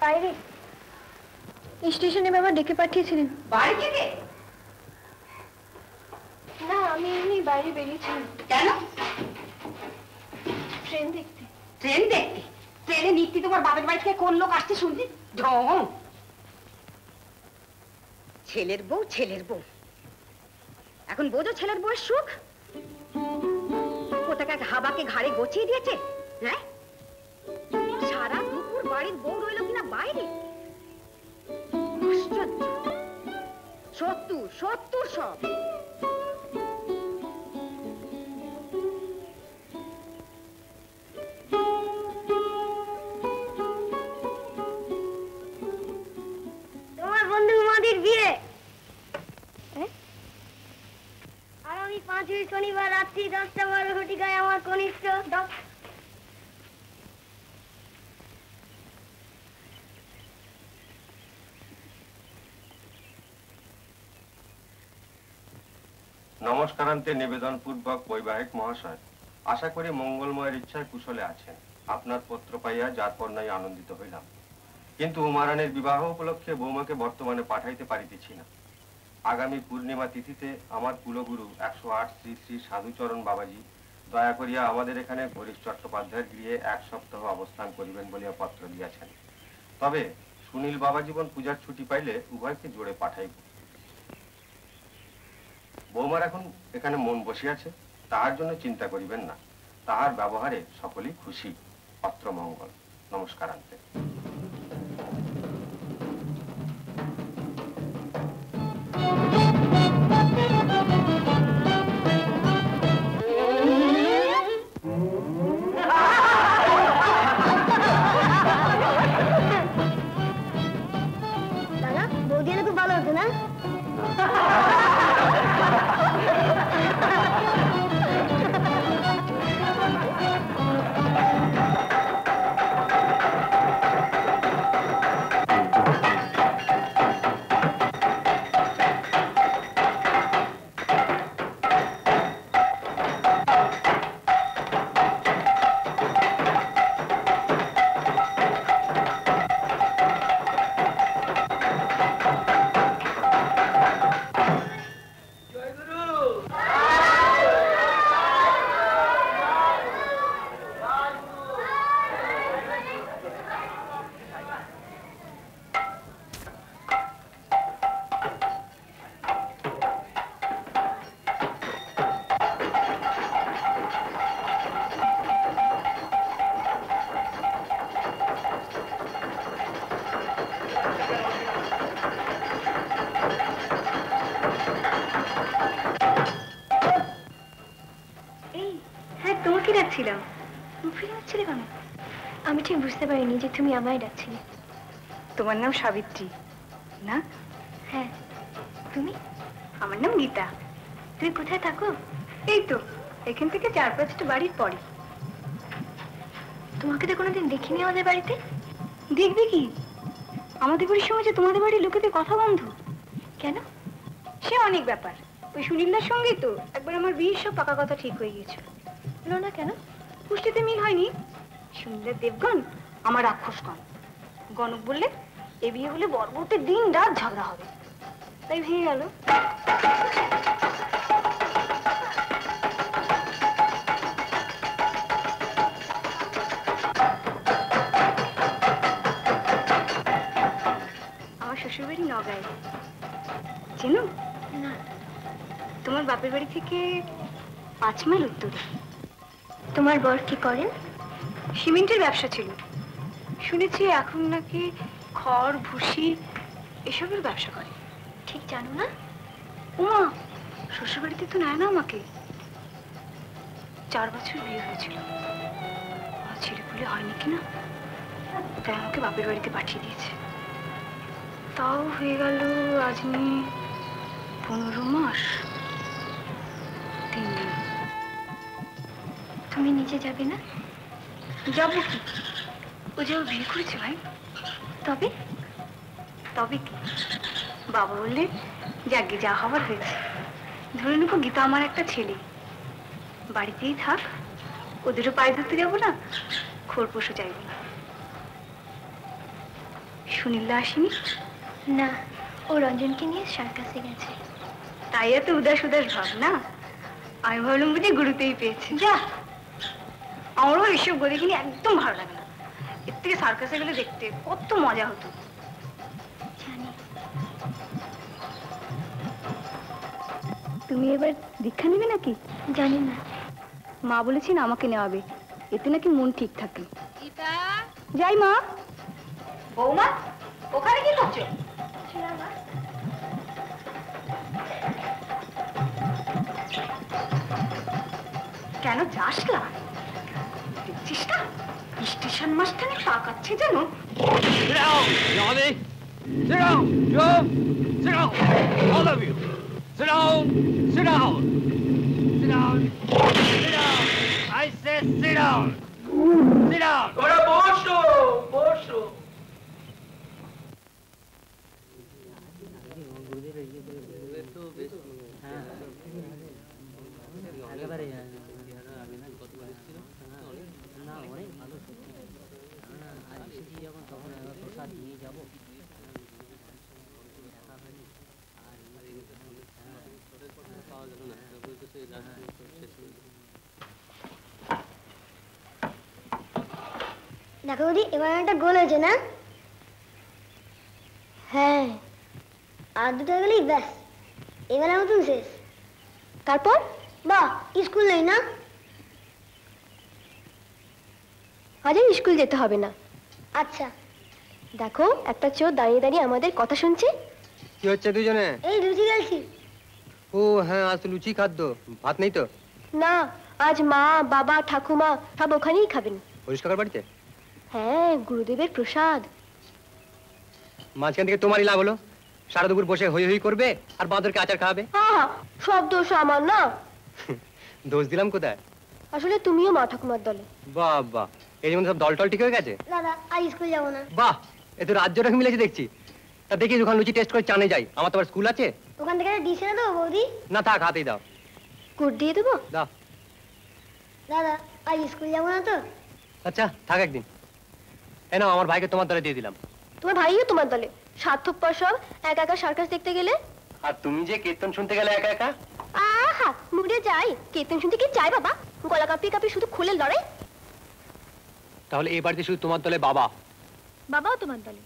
বাইরে স্টেশনে বাবা ডেকে পাঠিয়েছিলেন। বাড়ি থেকে? না, আমি এমনি বাইরে বেরিয়েছিলাম। কেন? ট্রেন দেখতে। ট্রেন দেখতে? ট্রেনে নিত্যি তোমার বাপের বাড়ি থেকে কোন লোক আসতে শুনছি? ঢং। ছেলের বউ এখন বোঝো ছেলের বউয়ের সুখ? কোথাকার হাবাকে ঘাড়ে গছিয়ে দিয়েছে। হ্যাঁ, সারা দুপুর বাড়ির বউ রইল কিনা বাইরে। সত্তর সব। তোমার বন্ধু উমাদির বিয়ে, আর আমি 5ই শনিবার রাত্রি 10:12 ঘটিকায় আমার কনিষ্ঠ নমস্কারান্তে নিবেদন পূর্বক বৈবাহিক মহাশয়, আশা করি মঙ্গলময়ের ইচ্ছায় কুশলে আছেন। আপনার পত্র পাইয়া যারপর নাই আনন্দিত হইলাম, কিন্তু উমারানের বিবাহ উপলক্ষে বৌমাকে বর্তমানে পাঠাইতে পারিতেছি না। আগামী পূর্ণিমা তিথিতে আমার কুলগুরু 108 শ্রী শ্রী সাধুচরণ বাবাজি দয়া করিয়া আমাদের এখানে হরিশ চট্টোপাধ্যায়ের গৃহে 1 সপ্তাহ অবস্থান করিবেন বলিয়া পত্র দিয়াছেন। তবে সুনীল বাবাজীবন পূজার ছুটি পাইলে উভয়কে জোড়ে পাঠাইব। বৌমার এখন এখানে মন বসিয়াছে, তাহার জন্য চিন্তা করিবেন না। তাহার ব্যবহারে সকলেই খুশি। পত্র মঙ্গল। নমস্কারান্তে। দাদা, বৌদি এলে খুব ভালো হতো না? ডাকছিলাম। ফিরে যাচ্ছিলে কেন? আমি ঠিক বুঝতে পারিনি যে তুমি আমায় ডাকছিলে। তোমার নাম সাবিত্রী না? হ্যাঁ। তুমি? আমার নাম গীতা। তুমি কোথায় থাকো? এই তো এখান থেকে 4-5টা বাড়ির পরে। তোমাকে তো কোনোদিন দেখিনি আমাদের বাড়িতে। দেখবে কি, আমাদের বাড়ির সময় যে তোমাদের বাড়ির লোকেদের কথা বন্ধ। কেন? সে অনেক ব্যাপার। ওই সুনীলদার সঙ্গেই তো একবার আমার বিয়ের সব পাকা কথা ঠিক হয়ে গিয়েছিল। বলো না কেন? পুষ্টিতে মিল হয়নি। সুনীলদার দেবগণ, আমার রাক্ষসগণ। গণক বললে এ বিয়ে হলে বরবরতে দিন রাত ঝগড়া হবে, তাই ভেঙে গেল। আমার শ্বশুর বাড়ি নগাঁয়, চেনো? না। তোমার বাপের বাড়ি থেকে 5 মাইল উত্তরে। তোমার বর কি করেন? সিমেন্টের ব্যবসা ছিল, শুনেছি এখন নাকি খড় ভুসি এসবের ব্যবসা করে। ঠিক জানো না? ওমা, শ্বশুর বাড়িতে তো নেয় না আমাকে। 4 বছর বিয়ে হয়েছিল, ছেলেপুলে হয়নি কিনা, তাই আমাকে বাপের বাড়িতে পাঠিয়ে দিয়েছে। তাও হয়ে গেল আজ নিয়ে 15 মাস 3 দিন। তুমি নিচে যাবে না? যাবো কি, ও যে বিয়ে করেছে ভাই। তবে তবে কি, বাবা বললে যাকে যা হবার হয়েছে। ধরে নেবো গীতা আমার একটা ছেলে, বাড়িতেই থাক, ওদেরও পায়ে ধরতে যাবো না, খোরপোশও চাইবো না। সুনীলদা আসেনি? না, ও রঞ্জনকে নিয়ে সার্কাসে গেছে। তাই এত উদাস উদাস ভাব না? আমি ভাবলাম বুঝি গুরুতেই পেয়েছে। যা, আমারও এইসব গদিখিনি একদম ভালো লাগে না। এর থেকে সার্কাসে গেলে দেখতে কত মজা হতো। জানি। তুমি এবার দীক্ষা নেবে নাকি? জানি না, মা বলেছেন আমাকে নেওয়াবে, এতে নাকি মন ঠিক থাকে। যাই মা। বৌমা, ওখানে কি করছো? কেন যাস না? দেখছিস না স্টেশন মাস্টারে তাকাচ্ছে যেন। Sit down, Johnny. Sit down, Joe. Sit down, all of you. Sit down. Sit down. Sit down. Sit down. I said sit down. Sit down. তোমরা বসো, বসো। দেখো দিদি, এবার একটা গোল হয়েছে না? হ্যাঁ, আর দুটো হয়ে গেলেই ব্যাস, এবারে মতন শেষ। তারপর বাহ, স্কুল নেই না? আজ আর স্কুল যেতে হবে না। আচ্ছা। দেখো, একটা চোর দাঁড়িয়ে দাঁড়িয়ে আমাদের কথা শুনছে। কি হচ্ছে দুজনে? এই লুচি গেলছি। ও হ্যাঁ, আজ তো লুচি খাদ্য, ভাত নেই তো? না, আজ মা বাবা ঠাকুমা সব ওখানেই খাবেন। হরিশ কাকার বাড়িতে? হ্যাঁ, গুরুদেবের প্রসাদ। মাঝখান থেকে তোমারই লাভ হলো, সারা দুপুর বসে হই হই করবে আর বাঁদরকে আচার খাওয়াবে। হ্যাঁ, সব দোষ আমার না। দোষ দিলাম কোথায়? আসলে তুমিও মা ঠাকুমার দলে। বাহ বাহ, এই যেমন সব দল টল ঠিক হয়ে গেছে। দাদা, আজ স্কুল যাবো না। বাহ, এ তো রাজ্যটা মিলেছে দেখছি। তা দেখি ওখানে লুচি টেস্ট করে চানে যাই, আমার তো আবার স্কুল আছে। ওখান থেকে ডিশ এনে দেবো বৌদি? না থাক, হাতেই দাও। কোট দিয়ে দেবো? দাও। দাদা, আজ স্কুল যাবো না তো? আচ্ছা থাক একদিন। এ নাও, আমার ভাইকে তোমার দলে দিয়ে দিলাম। তোমার ভাইও তোমার দলে? সার্থকপর সব একা একা সার্কাস দেখতে গেলে। আর তুমি যে কীর্তন শুনতে গেলে একা একা। আহা, মুড়ে যাই। কীর্তন শুনতে কি চাই বাবা? গলা কাঁপিয়ে কাঁপিয়ে শুধু খুলে লড়াই। তাহলে এই বাড়িতে শুধু তোমার দলে বাবা? বাবাও তোমার দলে।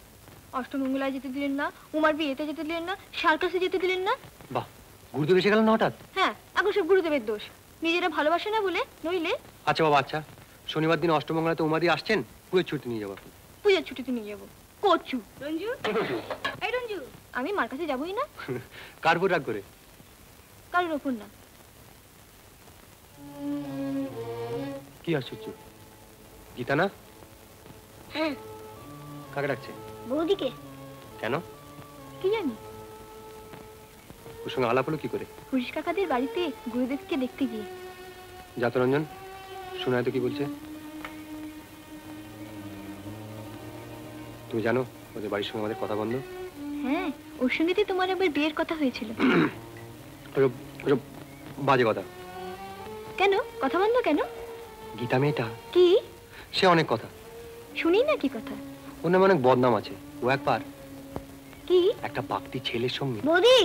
অষ্টমঙ্গলায় যেতে দিলেন না, উমার বিয়েতে যেতে দিলেন না, সার্কাসে যেতে দিলেন না। বাহ, গুরুদেব এসে গেল না হঠাৎ? হ্যাঁ, এখন সব গুরুদেবের দোষ। নিজেরা ভালোবাসে না বলে, নইলে। আচ্ছা বাবা, আচ্ছা শনিবার দিন অষ্টমঙ্গলাতে উমাদি আসছেন, পুজোর ছুটি নিয়ে যাবো। পূজার ছুটিতে নিয়ে যাবো। কচু রঞ্জু, এই রঞ্জু, আমি মার কাছে যাবোই না। কার উপর রাগ করে? কারোর ওপর না। কি আশ্চর্য, গীতা না? হ্যাঁ। কাকে ডাকছে? বৌদিকে। কেন? কি জানি। ওর সঙ্গে আলাপ হলো কি করে? হরিশ কাকাদের বাড়িতে গুরুদেবকে দেখতে গিয়ে। যা তো রঞ্জন, শোনায় তো কি বলছে। তুমি জানো ওদের বাড়ির সঙ্গে আমাদের কথা বন্ধ? হ্যাঁ, ওর সঙ্গে তো তোমার একবার বিয়ের কথা হয়েছিল। ওসব বাজে কথা। কেন কথা বন্ধ কেন? গীতা মেয়েটা কি? সে অনেক কথা শুনি না। কি কথা? ওর নামে অনেক বদনাম আছে। ও একবার কি একটা বাকটি ছেলের সঙ্গে। বৌদি,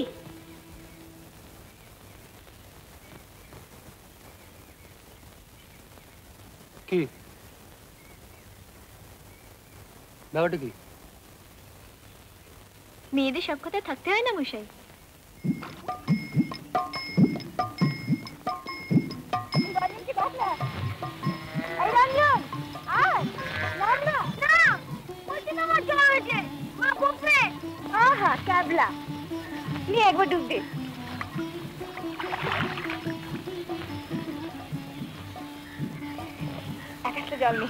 কি ব্যাপারটা কি? মেয়েদের সব কথা থাকতে হয় না মশাই। ক্যাবলা নিয়ে একবার ডুব দে। একটা জল নে।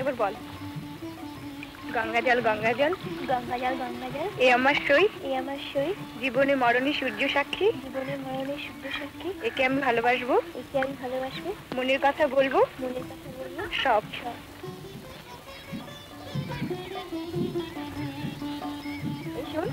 এবার বল। গঙ্গা জল গঙ্গা জল গঙ্গা জল গঙ্গা জল, এ আমার সই, এ আমার সই। জীবনে মরণে সূর্য সাক্ষী, জীবনে মরণে সূর্য সাক্ষী। একে আমি ভালোবাসবো, একে আমি ভালোবাসবো। মনের কথা বলবো, মনের কথা বলবো। সব। এই শোন,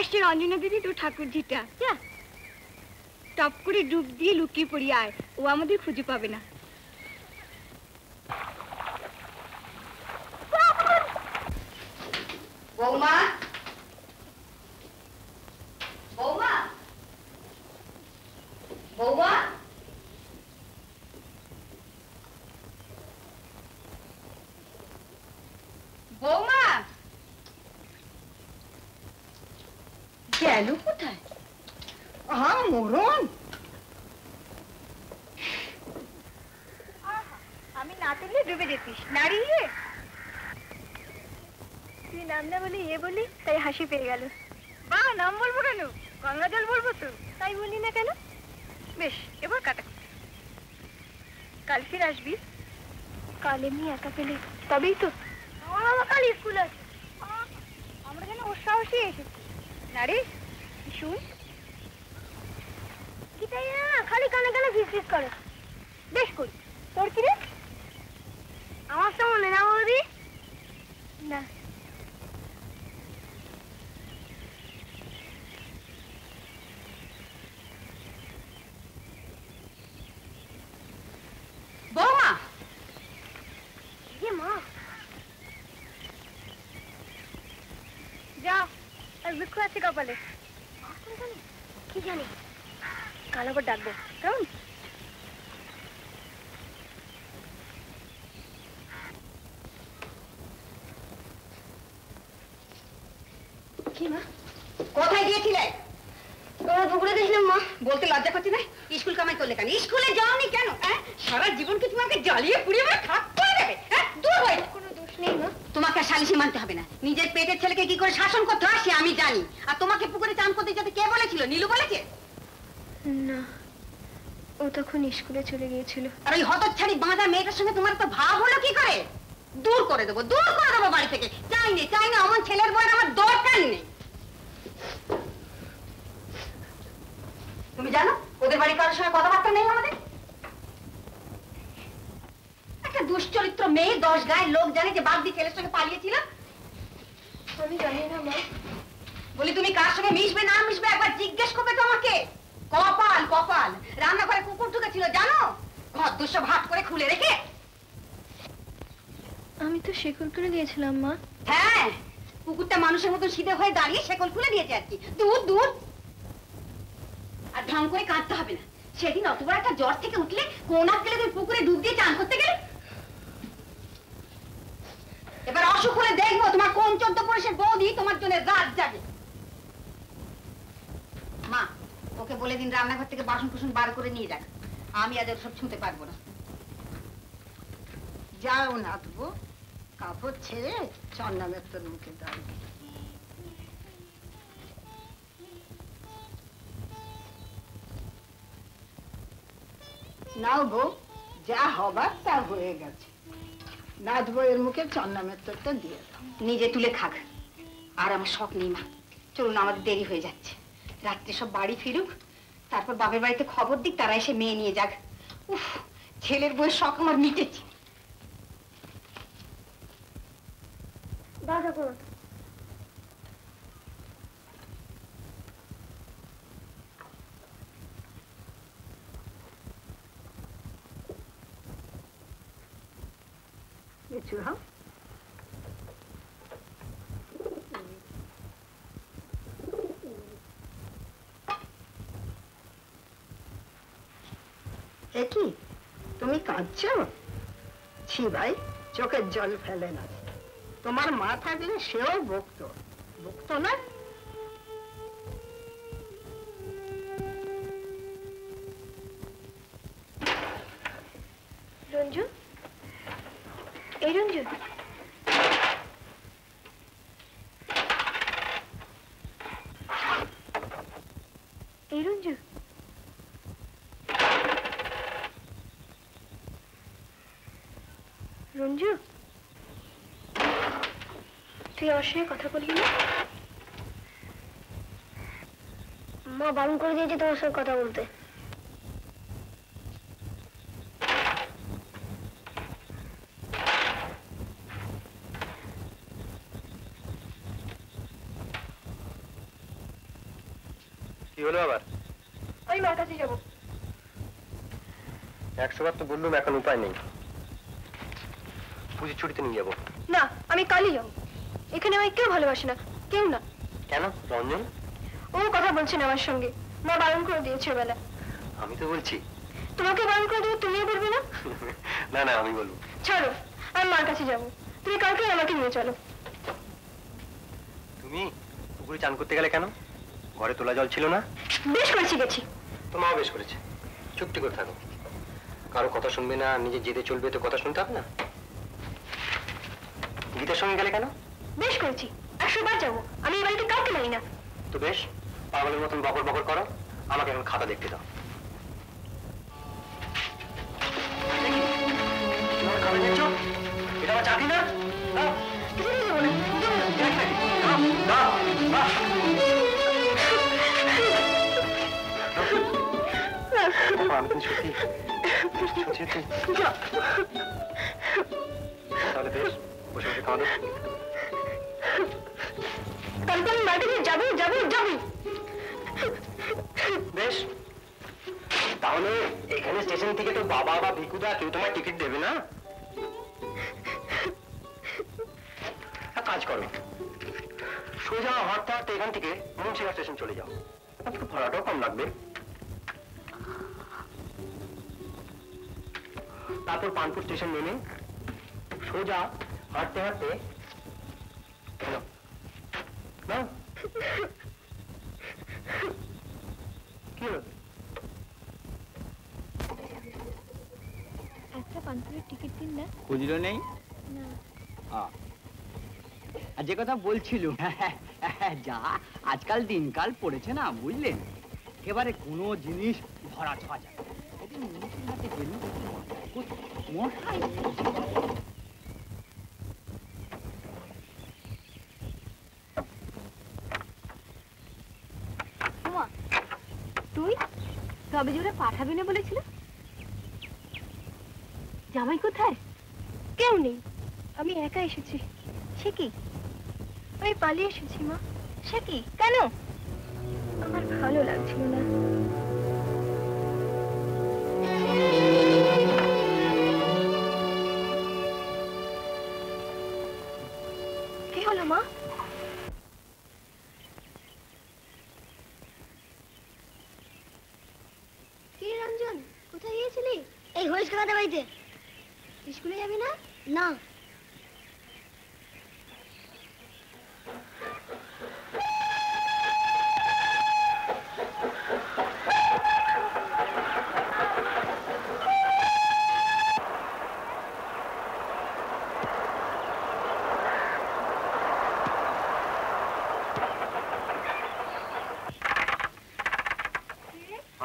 আসছে রঞ্জনা দিদি তোর ঠাকুরজিটা, যা টপ করে ডুব দিয়ে লুকিয়ে পড়ি আয়, ও আমাদের খুঁজে পাবে না। বৌমা, বৌমা, বৌমা, বৌমা গেল কোথায়? মোরন, আমি না তুললে ডুবে যেতিস নাড়িয়ে। তুই নাম না বলি বলি তাই হাসি পেয়ে গেল। বা নাম বলবো কেন, গঙ্গা জল বলবো তো, তাই বলি না কেন। বেশ, এবার কাটা। কাল ফির আসবি? কাল এমনি একা পেলে তবেই তো। আমার বাবা কাল স্কুল আছে, আমরা যেন ওর সাহসী এসেছি। নারী শুন, গীতাই না খালি কানে কানে ফিস করে। বেশ করি, তোর কি রে? আমার তো মনে না বৌদি না। বৌমা, মা যা, আর দুঃখ আছে কপালে। কি জানি কাল আবার ডাকবো, কেমন? কি মা, কোথায় গিয়েছিলে? তোমার পুকুরে দেখলাম মা। বলতে লজ্জা করছে না? স্কুল কামাই করলে কেন? স্কুলে যাওনি কেন? সারা জীবন কি তোমাকে জ্বালিয়ে পুড়িয়ে খাট করে দেবে? দূর হয়ে। কোনো দোষ নেই মা। তোমাকে সালিশি মানতে হবে না। নিজের পেটের ছেলেকে কি করে শাসন করতে হয় সে আমি জানি। আর তোমাকে পুকুরে চান করতে যেতে কে বলেছিল? নীলু বলেছে? না, ও তখন স্কুলে চলে গিয়েছিল। আর ওই হতচ্ছাড়ি বাঁধা মেয়েটার সঙ্গে তোমার তো ভাব হলো কি করে? দূর করে দেবো, দূর করে দেবো বাড়ি থেকে। চাই না অমন ছেলের বউয়ের আমার দরকার নেই। তুমি জানো ওদের বাড়ি কারোর সঙ্গে কথাবার্তা নেই আমাদের? একটা দুশ্চরিত্র মেয়ে, 10 গায়ের লোক জানে যে বাগদি ছেলের সঙ্গে পালিয়েছিল। আমি জানি না মা। বলি তুমি কার সঙ্গে মিশবে না মিশবে একবার জিজ্ঞেস করবে তো আমাকে। কপাল কপাল, রান্নাঘরে কুকুর ঢুকেছিল জানো? ঘর দুশো ভাত করে খুলে রেখে। আমি তো শেকল করে দিয়েছিলাম মা। হ্যাঁ, কুকুরটা মানুষের মতো সিধে হয়ে দাঁড়িয়ে শেকল খুলে দিয়েছে আর কি। দূর দূর। আর ঢং করে কাঁদতে হবে না। সেদিন অত বড় একটা জ্বর থেকে উঠলে কোন আক্কেলে তুমি পুকুরে ডুব দিয়ে চান করতে গেলে? এবার অসুখ হলে দেখবো তোমার কোন 14 পুরুষের বৌদি তোমার জন্য রাত জাগে। মা, ওকে বলে দিন রান্নাঘর থেকে বাসন কুসন বার করে নিয়ে যাক। আমি আজ সব ছুঁতে পারবো না। যাও না দেবো, কাপড় ছেড়ে চন্নামের তোর মুখে দাও। নাও বউ, যা হবার তা হয়ে গেছে। নাথ বউয়ের মুখে চন্নামের তোরটা দিয়ে দাও। নিজে তুলে খাক। আর আমার শখ নেই মা, চলুন আমাদের দেরি হয়ে যাচ্ছে। রাত্রে সব বাড়ি ফিরুক, তারপর বাপের বাড়িতে খবর দিক, তারা এসে মেয়ে নিয়ে যাক। উফ, ছেলের বউয়ের শখ আমার মিটেছে। কিছু হ্যাঁ একই তুমি কাঁদছো? ছি ভাই, চোখের জল ফেলে না। তোমার মা থাকলে সেও বকতো, বকতো না? রঞ্জু, এই রঞ্জু, এই রঞ্জু, রঞ্জু, তুই আমার সঙ্গে কথা বলবি না? মা বারণ করে দিয়েছে তোমার সঙ্গে কথা বলতে। কি হলো আবার? আমি মার কাছে যাবো। 100 বার তো বললুম, এখন উপায় নেই। পুজোর ছুটিতে নিয়ে যাবো। না, আমি কালই যাবো। এখানে আমায় কেউ ভালোবাসে না, কেউ না। কেন রঞ্জন? ও কথা বলছে না আমার সঙ্গে, মা বারণ করে দিয়েছে বেলা। আমি তো বলছি। তোমাকে বারণ করে দেবো, তুমিও বলবে না? না না, আমি বলবো। ছাড়ো, আমি মার কাছে যাবো। তুমি কালকে আমাকে নিয়ে চলো। তুমি পুকুরে চান করতে গেলে কেন? ঘরে তোলা জল ছিল না? বেশ করেছি, গেছি। তো মাও বেশ করেছে। চুপটি করে থাকো, কারো কথা শুনবে না, নিজে যেতে চলবে, তো কথা শুনতে হবে না। গীতার সঙ্গে গেলে কেন? বেশ করেছি, 100 বার যাবো। আমি এই বাড়িতে কাউকে মানি না। তো বেশ, পাগলের মতন বকর বকর করো, আমাকে এখন খাতা দেখতে দাও। খাতা দেখছো? এটা আমার চাকরি না? দাও। তাহলে বেশ, বসে বসে খাওয়া দাও। কালকে আমি মাঠে যাবো যাবো যাবো। বেশ, তাহলে এখানে স্টেশন থেকে তো বাবা বা ভিকুদা কেউ তোমার টিকিট দেবে না। কাজ করো, সোজা হাঁটতে হাঁটতে এখান থেকে মুন্সিগঞ্জ স্টেশন চলে যাও, একটু ভাড়াটাও কম লাগবে। তারপর পানপুর স্টেশন নেমে সোজা হাঁটতে হাঁটতে কি হলো? একটা পানপুরের টিকিট দিন না। খুচরো নেই? না। আর যে কথা বলছিল, যা আজকাল দিনকাল পড়েছে না, বুঝলেন, একেবারে কোনো জিনিস ধরা ছোঁয়া যায়। মশাই তুই তবে যে ওরা পাঠাবে না বলেছিল, জামাই কোথায়? কেউ নেই, আমি একা এসেছি। সে কি? আমি পালিয়ে এসেছি মা। সে কি? কেন? আমার ভালো লাগছিল না। কি হলো মা? কি রঞ্জন, কোথায় গিয়েছিলি? এই হরিশ কাকাদের বাড়িতে। স্কুলে যাবি না? না।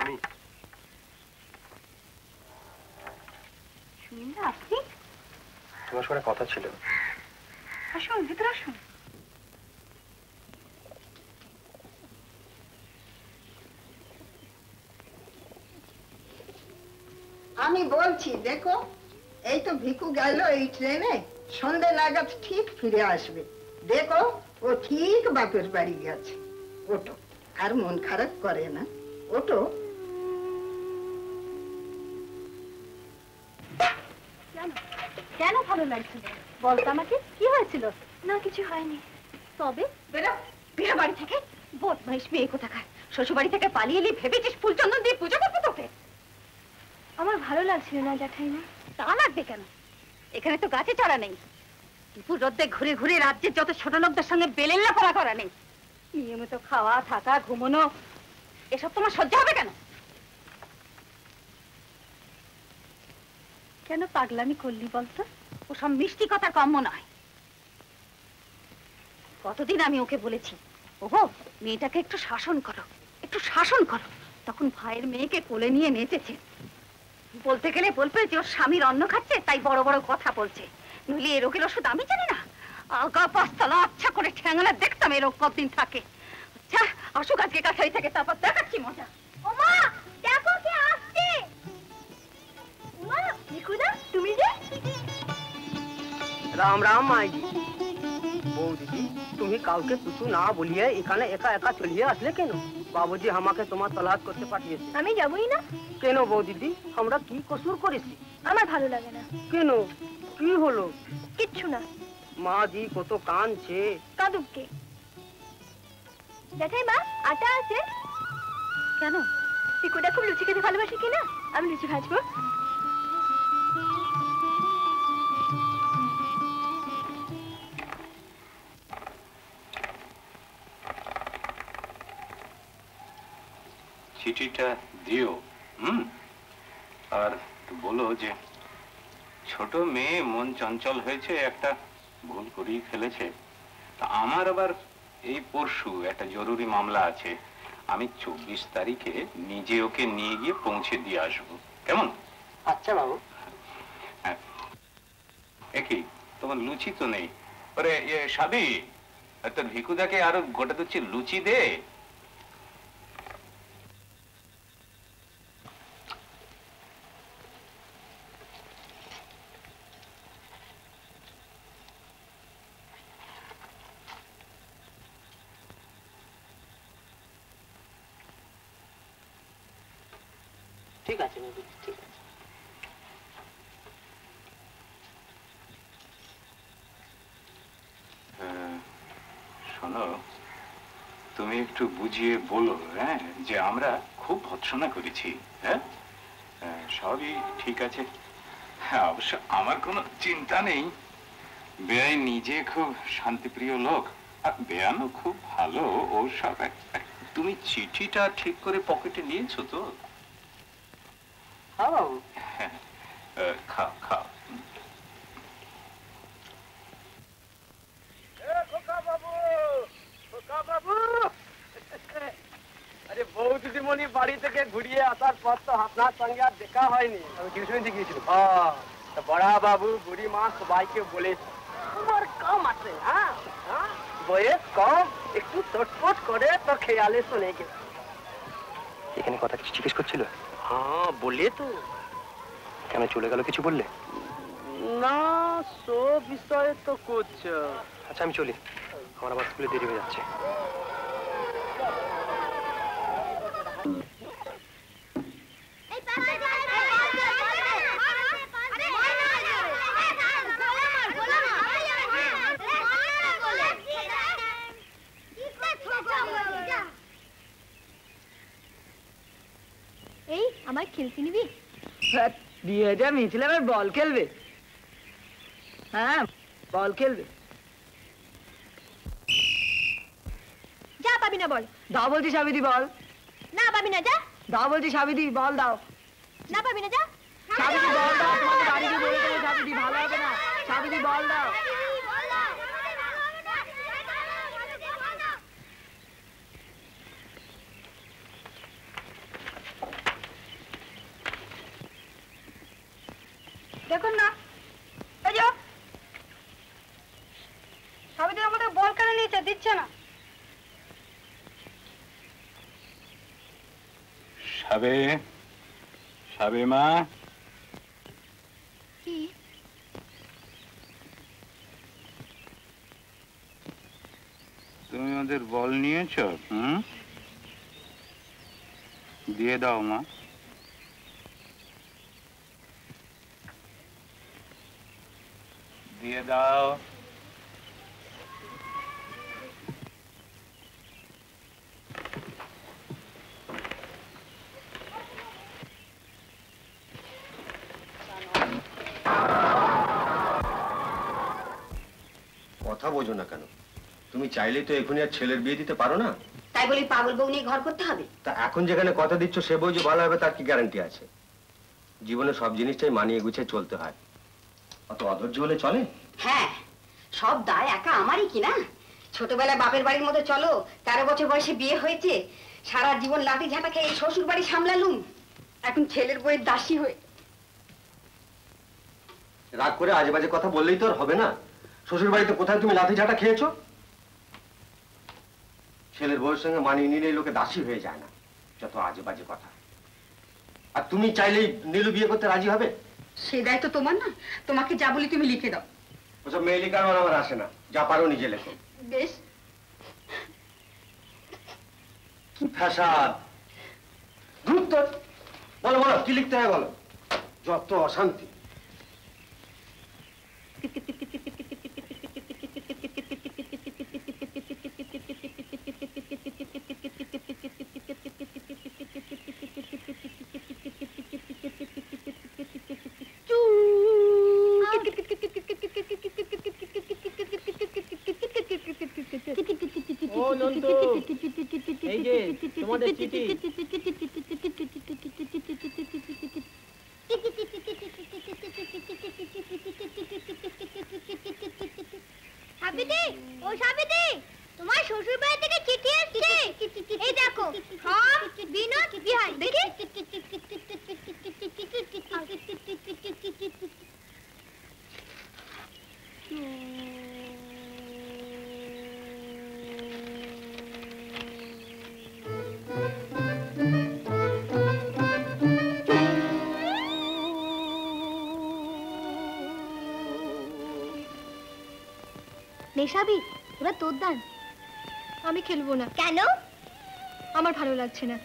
আমি সুমিন্দা, আপনি? তোমার সঙ্গে কথা ছিল। আসুন, ভিতরে আসুন। আমি বলছি, দেখো, এই তো ভিকু গেল এই ট্রেনে, সন্ধ্যে নাগাদ ঠিক ফিরে আসবে। দেখো, ও ঠিক বাপের বাড়ি গেছে। ওটো, আর মন খারাপ করে না। ওটো। কেন ভালো লাগছিল বলতো আমাকে? কি হয়েছিল? না, কিছু হয়নি। তবে বেরো, বেরো বাড়ি থেকে। বদমাইশ মেয়ে কোথাকার। শ্বশুর বাড়ি থেকে পালিয়ে এলি, ভেবেছিস ফুল চন্দন দিয়ে পুজো করবো তোকে? আমার ভালো লাগছিল না জ্যাঠাইমা। তা লাগবে কেন? এখানে তো গাছে চড়া নেই। দুপুর রোদে ঘুরে ঘুরে রাজ্যের যত ছোট লোকদের সঙ্গে বেলেল্লা পড়া করা নেই। নিয়মিত খাওয়া, থাকা, ঘুমানো, এসব তোমার সহ্য হবে কেন? কেন পাগলামি করলি বলতো? ওসব মিষ্টি কথা কম্য নয়। কতদিন আমি ওকে বলেছি, ওহো মেয়েটাকে একটু শাসন করো, একটু শাসন করো। তখন ভাইয়ের মেয়েকে কোলে নিয়ে নেচেছে। বলতে গেলে বলবে যে ওর স্বামীর অন্ন খাচ্ছে, তাই বড় বড় কথা বলছে। নইলে এ রোগের ওষুধ আমি জানি না? আগা পাঁচতলা আচ্ছা করে ঠ্যাংলা দেখতাম এ রোগ কতদিন থাকে। আচ্ছা আসুক আজকে কাছারি থেকে, তারপর দেখাচ্ছি মজা। ওমা, দেখো কে আসছে। ওমা, ভিকুদা, তুমি যে? রাম রাম মাইজি। বৌদিদি তুমি কাউকে কিছু না বলিয়ে এখানে একা একা চলিয়ে আসলে কেন? বাবুজি আমাকে তোমার তলাশ করতে পাঠিয়েছে। আমি যাবই না। কেন বৌদিদি, আমরা কি কসুর করেছি? আমার ভালো লাগে না। কেন, কি হলো? কিচ্ছু না। মা জি কত কাঁদছে। কাঁদুককে। দেখাই মা, আটা আছে। কেন? পিকুটা খুব লুচি খেতে ভালোবাসে কিনা, আমি লুচি ভাজবো। চিঠিটা দিও। আর বলো যে ছোট মেয়ে মন চঞ্চল হয়েছে, একটা ভুল করেই ফেলেছে। তা আমার আবার এই পরশু একটা জরুরি মামলা আছে, আমি 24 তারিখে নিজে ওকে নিয়ে গিয়ে পৌঁছে দিয়ে আসবো। কেমন? আচ্ছা বাবু। একই তোমার লুচি তো নেই। ওরে সাবি, তোর ভিকুদাকে আরো গোটা দুচ্ছি লুচি দে। ঠিক আছে বাবু, ঠিক আছে। শোনো, তুমি একটু বুঝিয়ে বলো যে আমরা খুব ভৎসনা করেছি। হ্যাঁ, সবই ঠিক আছে। হ্যাঁ, অবশ্য আমার কোনো চিন্তা নেই। বেয়াই নিজে খুব শান্তিপ্রিয় লোক, আর বেয়ানো খুব ভালো। ও সব তুমি চিঠিটা ঠিক করে পকেটে নিয়েছো তো? হ্যাঁ বাবু। খাও খাও। আরে বউ দিদিমণি বাড়ি থেকে ঘুরিয়ে আসার পর তো আপনার সঙ্গে আর দেখা হয়নি। আমি টিউশনিতে গিয়েছিলাম। বড়া বাবু বুড়ি মা সবাইকে বলেছে তোমার কম আছে। হ্যাঁ, বয়স কম, একটু চটপট করে তো খেয়ালে শুনে গেছে। এখানে কথা কিছু জিজ্ঞেস করছিল? হ্যাঁ, বলে তো। কেন চলে গেল, কিছু বললে? না, সব বিষয়ে তো কুছ। আচ্ছা আমি চলি, আমার আবার স্কুলে দেরি হয়ে যাচ্ছে। এই আমার খেলতে নিবি? দিয়ে যা, মিছিল এবার বল খেলবে। হ্যাঁ, বল খেলবে। যা, পাবি না বল। দাও বলছি সাবিদি, বল। না পাবি না, যা। দাও বলছি সাবিদি, বল দাও। না পাবি না, যা। সাবিদি বল দাও, তোমাকে বাড়ি গিয়ে বলে দেবো সাবিদি, ভালো হবে না। সাবিদি বল দাও। দেখুন না, এই যে সাবিদি আমাদের বল কেন নিয়েছে, দিচ্ছে না। সাবে, সাবে মা। কি? তুমি ওদের বল নিয়েছো? দিয়ে দাও মা। দিয়ে দাও। কথা বোঝো না কেন? তুমি চাইলেই তো এখনই আর ছেলের বিয়ে দিতে পারো না। তাই বলি পাগল বউ নিয়ে ঘর করতে হবে? তা এখন যেখানে কথা দিচ্ছ সে বউ যে ভালো হবে তার কি গ্যারান্টি আছে? জীবনে সব জিনিসটাই মানিয়ে গুছিয়ে চলতে হয়, অত অধৈর্য হলে চলে? হ্যাঁ, সব দায় একা আমারই কিনা। ছোটবেলায় বাপের বাড়ির মতো চলো, 13 বছর বয়সে বিয়ে হয়েছে, সারা জীবন লাঠি ঝাঁটা খেয়ে শ্বশুর বাড়ি সামলালুম, এখন ছেলের বইয়ের দাসী হয়ে। রাগ করে আজে বাজে কথা বললেই তো আর হবে না। শ্বশুর বাড়িতে কোথায় তুমি লাঠি ঝাঁটা খেয়েছো? ছেলের বউয়ের সঙ্গে মানিয়ে নিলেই লোকে দাসী হয়ে যায় না, যত আজে বাজে কথা। আর তুমি চাইলেই নীলু বিয়ে করতে রাজি হবে? সে দায়িত্ব তোমার না, তোমাকে যা বলি তুমি লিখে দাও। ওসব মেয়ে লেখানো আমার আসে না, যা পারো নিজে লেখো। বেশ। কি ফ্যাসাদ! গুরুত্ব বলো বলো, কি লিখতে হয় বলো। যত অশান্তি। ও নন্তু, এই যে তোমাদের চিঠি। সাবিত্রী, ও সাবিত্রী, তোমার শ্বশুর বাড়ি থেকে চিঠি এসেছে। এই দেখো, ফ্রম বিনোদ বিহারী। দেখি। নেশাবি, ওরা তোর দান। আমি খেলবো না। কেন? আমার ভালো লাগছে না।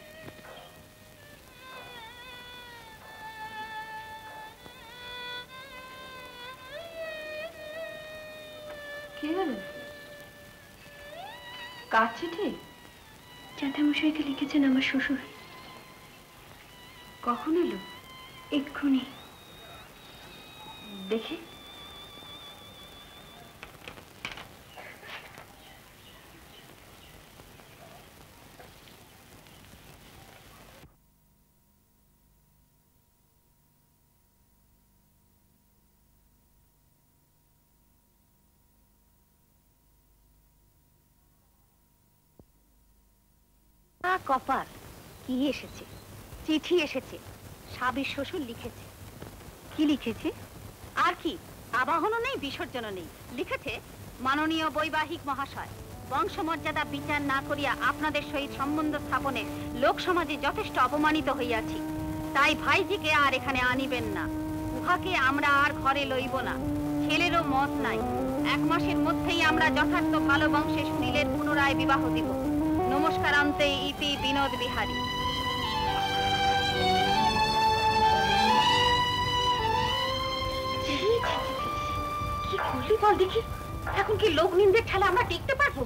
কে হলো? কার চিঠি? জ্যাঠামশাইকে লিখেছেন আমার শ্বশুর। কখন এলো? এক্ষুনি। দেখি। কপার কি এসেছে? চিঠি এসেছে। সাবির শ্বশুর লিখেছে। কি লিখেছে? আর কি, আবাহনও নেই, বিসর্জনও নেই। লিখেছে, মাননীয় বৈবাহিক মহাশয়, বংশমর্যাদা বিচার না করিয়া আপনাদের সহিত সম্বন্ধ স্থাপনে লোক সমাজে যথেষ্ট অপমানিত হইয়াছি। তাই ভাইজিকে আর এখানে আনিবেন না। উহাকে আমরা আর ঘরে লইব না। ছেলেরও মত নাই। 1 মাসের মধ্যেই আমরা যথার্থ ভালো বংশে সুনীলের পুনরায় বিবাহ দিব। নমস্কারান্তে ইতি বিনোদ বিহারী। কি করলি বল দেখি? এখন কি লোক নিন্দের ঠেলা আমরা টিকতে পারবো?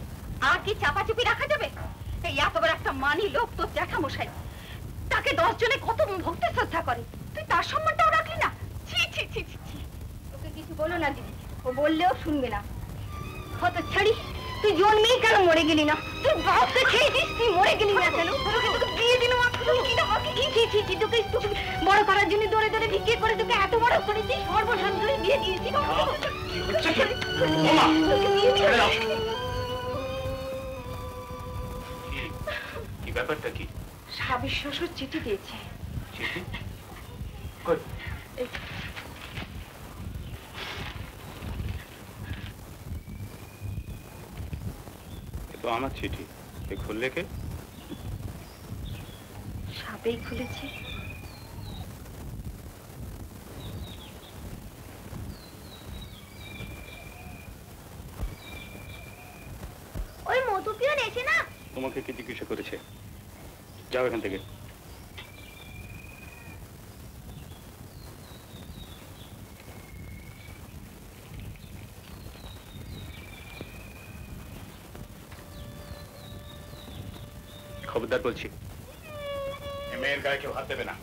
আর কি চাপাচুপি রাখা যাবে? এই এত বড় একটা মানি লোক তোর জ্যাঠামশাই, তাকে 10 জনে কত ভক্তি শ্রদ্ধা করে, তুই তার সম্মানটাও রাখলি না। ছি ছি ছি ছি। ওকে কিছু বলো না দিদি, ও বললেও শুনবে না। কত ছাড়ি, তুই জন্মেই কেন মরে গেলি না? তুই বাপকে খেয়েছিস, তুই মরে গেলি না কেন? তোকে বিয়ে দিল মাত্র কি না আমাকে তোকে বড় করার জন্য দৌড়ে দৌড়ে ভিক্ষে করে তোকে এত বড় করেছি, সর্বশান্ত করে বিয়ে দিয়েছি। কি ব্যাপারটা কি? সাবির শ্বশুর চিঠি দিয়েছে। চিঠি? তো আমার চিঠি খুললে কে? সাবেই খুলেছে। ওই মধুপিয়ন এসে না তোমাকে কি জিজ্ঞাসা করেছে? যাও এখান থেকে। খবরদার বলছি, মেয়ের গায়ে কেউ হাত দেবে না।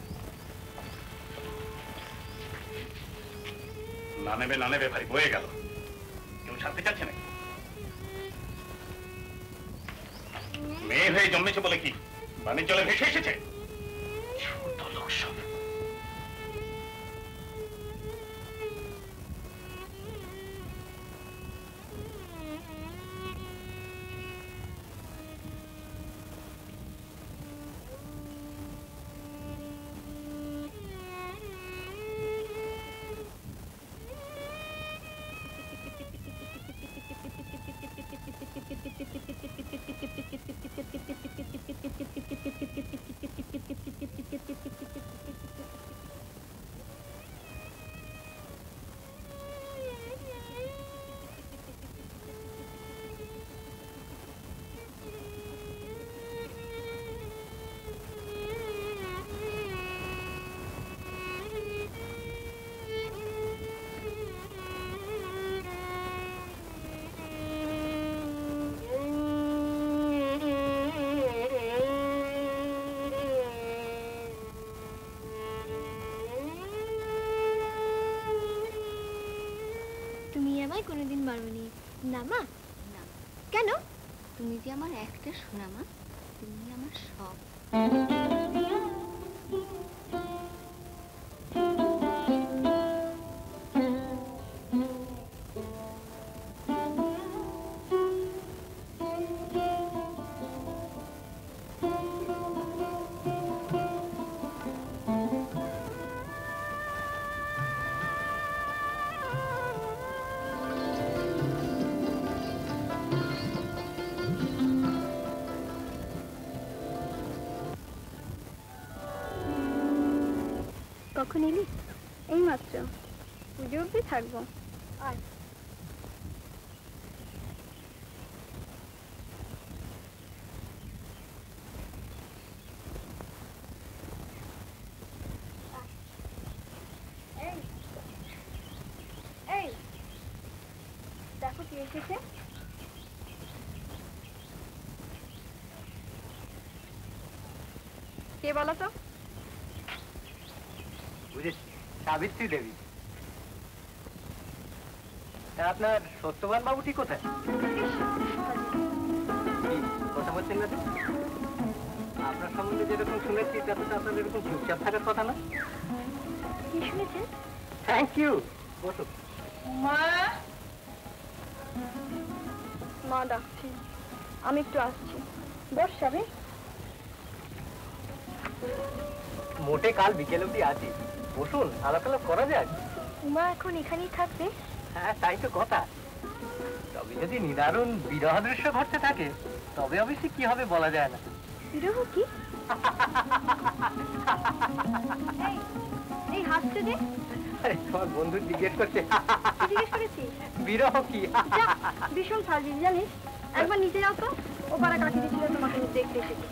না নেবে না নেবে, ভাই বয়ে গেল। কেউ ছাড়তে চাচ্ছে না। মেয়ে হয়ে জন্মেছে বলে কি বাণিজ্য জলে ভেসে এসেছে? ছোট লোক সব। কোনোদিন মারোনি না মা? না। কেন? তুমি যে আমার একটা সোনা মা, তুমি আমার সব। কখন এলি? এই মাত্র। পুজো অব্দি থাকবো। আর এই দেখো কে এসেছে। কে বলো তো? বুঝেছি, সাবিত্রী দেবী। আপনার সত্যবান বাবুটি কোথায়? কথা বলছেন না? আপনার সম্বন্ধে যেরকম শুনেছি তাতে তো আপনার এরকম চুপচাপ থাকার কথা না। কি শুনেছেন? Thank you. বসুন। মা, মা ডাকছে, আমি একটু আসছি। বস যাবে? মোটে কাল বিকেল অব্দি আছি, বসুন, আলাপ আলাপ করা যাক। উমা এখন এখানেই থাকবে? হ্যাঁ, তাই তো কথা। তবে যদি নিদারুণ বিরহ দৃশ্য ঘটতে থাকে তবে অবশ্যই কি হবে বলা যায় না। বিরহ কি? এই হাসতে দে। আরে তোমার বন্ধু জিজ্ঞেস করছে। জিজ্ঞেস করেছি বিরহ কি? ভীষণ সাজিস জানিস। একবার নিচে যাও তো, ও পাড়া কাকি দিয়েছিল তোমাকে দেখতে এসেছে।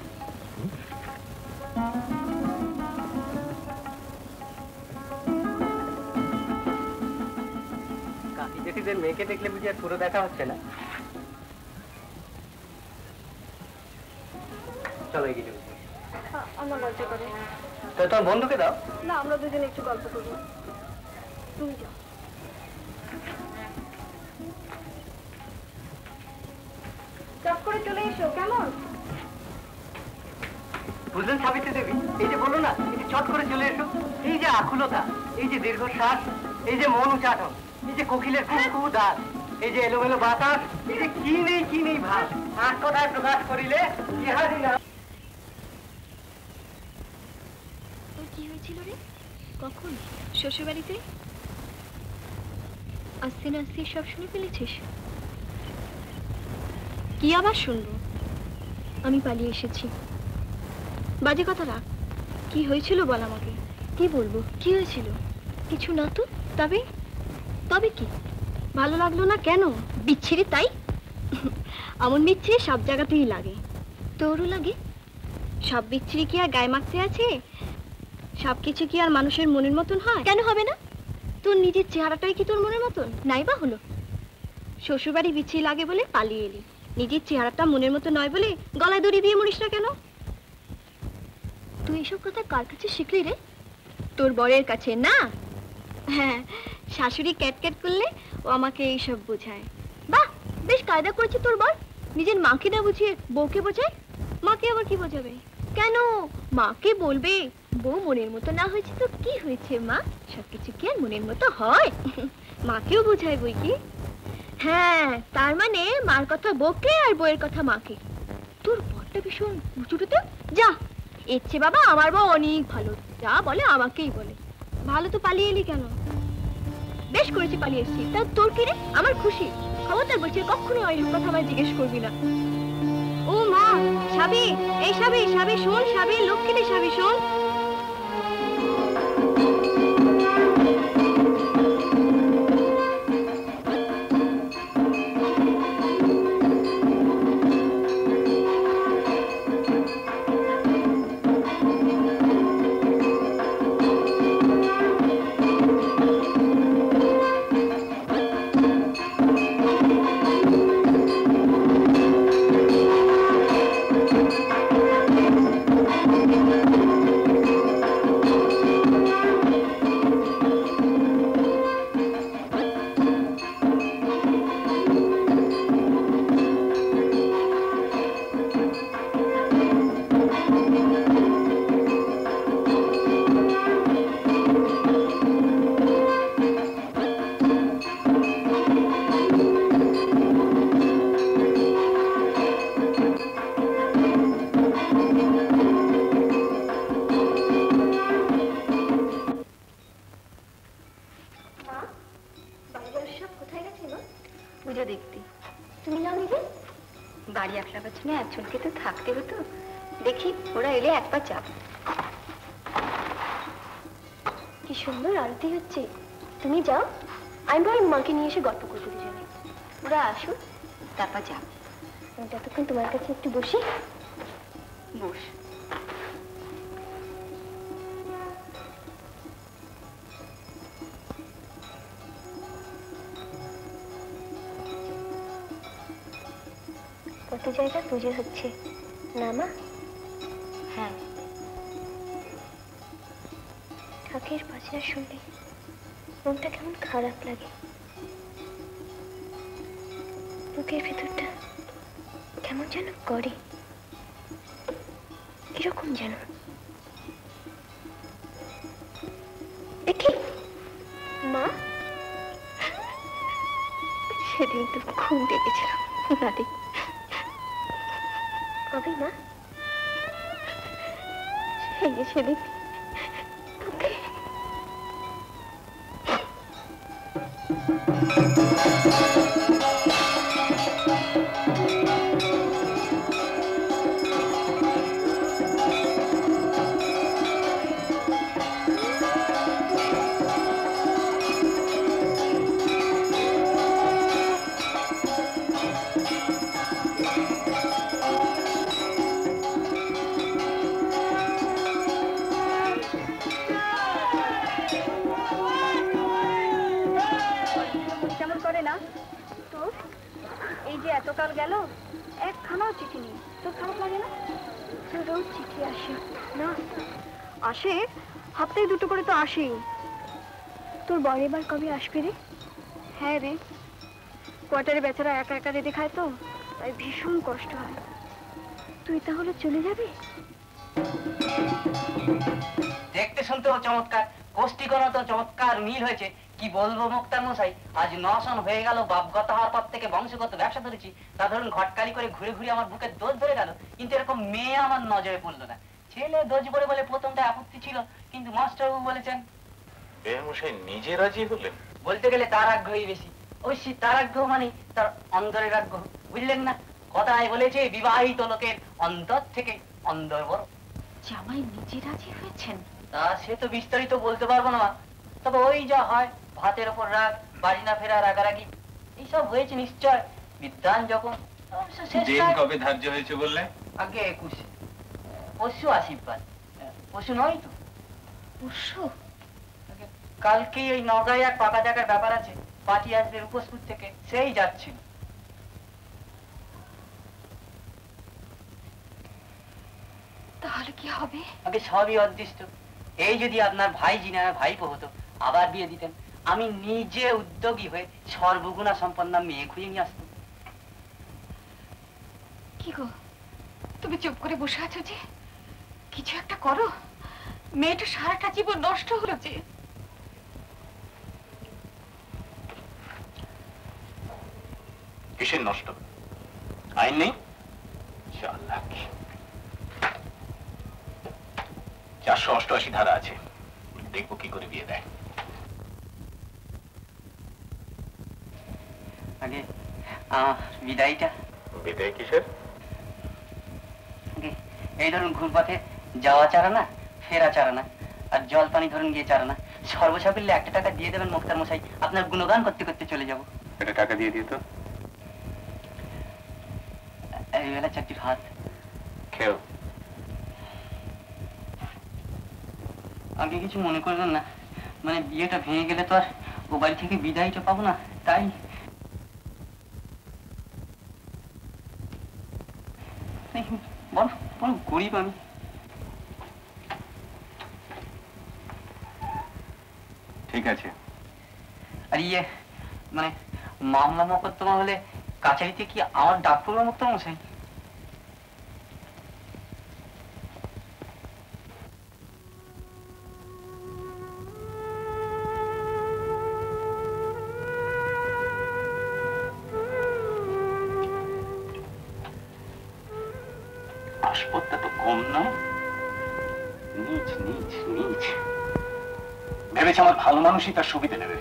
কাকি জেঠিদের মেয়েকে দেখলে বুঝি আর পুরো দেখা হচ্ছে না। চলো এগিয়ে যাবো। আমরা গল্প করে। তো তোমার বন্ধুকে দাও। না, আমরা দুজনে একটু গল্প করবো। তুমি যাও। চট করে চলে এসো, কেমন? বুঝলেন সাবিত্রী দেবী, এই যে বললো না, এই যে চট করে চলে এসো, এই যে আকুলতা, এই যে দীর্ঘশ্বাস, এই যে মন উচাটন, এই যে কোকিলের কুকু দাঁত, এই যে এলোমেলো বাতাস, এই যে কি নেই ভাব, আট কথায় প্রকাশ করিলে ইহারি না। তোর কি হয়েছিল রে? কখন? শ্বশুরবাড়িতে? আস্তে না আস্তে সব শুনে ফেলেছিস? কি আবার শুনবো? আমি পালিয়ে এসেছি। বাজে কথা রাখ। কি হয়েছিল বল আমাকে। কি বলবো? কি হয়েছিল? কিছু না তো। তবে তবে কি? ভালো লাগলো না কেন? বিচ্ছিরি তাই? এমন বিচ্ছিরি সব জায়গাতেই লাগে। তোরও লাগে? সব বিচ্ছিরি কি আর গায়ে মাখতে আছে? সবকিছু কি আর মানুষের মনের মতন হয়? কেন হবে না? তোর নিজের চেহারাটাই কি তোর মনের মতন? নাই বা হলো। শ্বশুরবাড়ি বিচ্ছিরি লাগে বলে পালিয়ে এলি, নিজের চেহারাটা মনের মতো নয় বলে গলায় দড়ি দিয়ে মরিস না কেন? তুই এসব কথা কার কাছে শিখলি রে? তোর বরের কাছে না? হ্যাঁ, শাশুড়ি ক্যাট করলে ও আমাকে এইসব বোঝায়। বাহ, বেশ কায়দা করেছে তোর বর। নিজের মাকে না বুঝিয়ে বউকে বোঝায়। মাকে আবার কি বোঝাবে? কেন? মাকে বলবে বউ মনের মতো না হয়েছে তো কি হয়েছে মা, সবকিছু কি আর মনের মতো হয়? মাকেও বোঝায় বই কি। হ্যাঁ, তার মানে মার কথা বউকে আর বউয়ের কথা মাকে। তোর বরটা ভীষণ উঁচুটু তো। যা, এর চেয়ে বাবা আমার বউ অনেক ভালো, যা বলে আমাকেই বলে। ভালো তো পালিয়ে এলি কেন? বেশ করেছি পালিয়ে এসছি। তা তোর কি রে? আমার খুশি। খবরদার বলছি কখনো এরকম কথা আমায় জিজ্ঞেস করবি না। ও মা, সাবি, এই সাবি, সাবি শোন, সাবি লক্ষ্মী সাবি শোন। বাড়ি একলা পেছনে একজনকে তো থাকতে হতো। দেখি ওরা এলে একবার যাব। কি সুন্দর আরতি হচ্ছে। তুমি যাও, আমি বরং মাকে নিয়ে এসে গল্প করতে দুজনে। ওরা আসুন, তারপর যাব। যতক্ষণ তোমার কাছে একটু বসি। বস। কত জায়গায় পুজো হচ্ছে না মা? হ্যাঁ, ঢাকের বাজনা শুনলে মনটা কেমন খারাপ লাগে। বুকের ভেতরটা কেমন যেন করে, কিরকম যেন। দেখি মা, সেদিন তো ঘুম ডেকেছিলাম না দেখ। কবে মা? সেদিন এতকাল গেল একখানাও চিঠি নেই। তোর খারাপ লাগে না? তোর রোজ চিঠি আসে না? আসে, সপ্তাহে দুটো করে তো আসেই। তোর বর এবার কবে আসবে রে? হ্যাঁ রে, কোয়ার্টারে বেচারা একা একা রেঁধে খায় তো, তাই ভীষণ কষ্ট হয়। তুই তাহলে চলে যাবি? দেখতে শুনতেও চমৎকার, কোষ্ঠীগত চমৎকার মিল হয়েছে। কি বলবো মুক্তার মশাই, আজ 9 সন হয়ে গেল বাপগত হওয়ার পর থেকে বংশগত ব্যবসা ধরেছি। তা ধরুন ঘটকালি করে ঘুরে ঘুরে আমার বুকের দোষ ধরে গেল, কিন্তু এরকম মেয়ে আমার নজরে পড়লো না। ছেলে দোষ করে বলে প্রথমটা আপত্তি ছিল, কিন্তু মাস্টারবাবু বলেছেন। মশাই নিজে রাজি হলেন? বলতে গেলে তার আগ্রহই বেশি। অবশ্যই তার আগ্রহ মানে তার অন্তরের আগ্রহ, বুঝলেন না? কথায় বলেছে বিবাহিত লোকের অন্তর থেকে অন্তর বড়। জামাই নিজে রাজি হয়েছেন? তা সে তো বিস্তারিত বলতে পারবো না, তবে ওই যা হয়, ভাতের ওপর রাগ, বাড়ি না ফেরা রাগারাগি, এইসব হয়েছে নিশ্চয়। বিদ্যান যখন কবে ধার্য হয়েছে বললে? আগে 21। পরশু আশীর্বাদ। পরশু নয় তো? পরশু? কালকেই ওই নগাঁয় এক পাকা জায়গার ব্যাপার আছে, পার্টি আসবে রূপসপুর থেকে, সেই যাচ্ছিল। তাহলে কি হবে? আগে সবই অদৃষ্ট। এই যদি আপনার ভাই জিনা ভাইপো হতো, আবার বিয়ে দিতেন, আমি নিজে উদ্যোগী হয়ে সর্বগুণা সম্পন্ন মেয়ে খুঁজে নিয়ে আসতাম। কি গো, তুমি চুপ করে বসে আছো যে? কিছু একটা করো। মেয়েটা সারাটা জীবন নষ্ট হলো যে। কিসের নষ্ট? আইন নেই? 488 ধারা আছে, দেখবো কি করে বিয়ে দেয়। আগে বিদায়টা। বিদায় কিসের? এই ধরুন ঘুরপথে যাওয়া চারা না, ফেরা চারা না, আর জল পানি ধরুন গিয়ে চারা না। সর্বসাফল্যে 1 টাকা দিয়ে দেবেন মুক্তার মশাই, আপনার গুণগান করতে করতে চলে যাবো। এটা টাকা দিয়ে দিত? এই বেলা 4টি ভাত খেও। আগে কিছু মনে করবেন না, মানে বিয়েটা ভেঙে গেলে তো আর ও বাড়ি থেকে বিদায়টা পাবো না, তাই। বড় গরিব আমি। ঠিক আছে। আর ইয়ে মানে মামলা মোকদ্দমা হলে কাছারিতে কি আমার ডাক পড়বে মুক্তার মশাই? আসপদটা তো কম নয়, নিচ নিচ নিচ। ভেবেছে আমার ভালো মানুষই তার সুবিধা নেবে।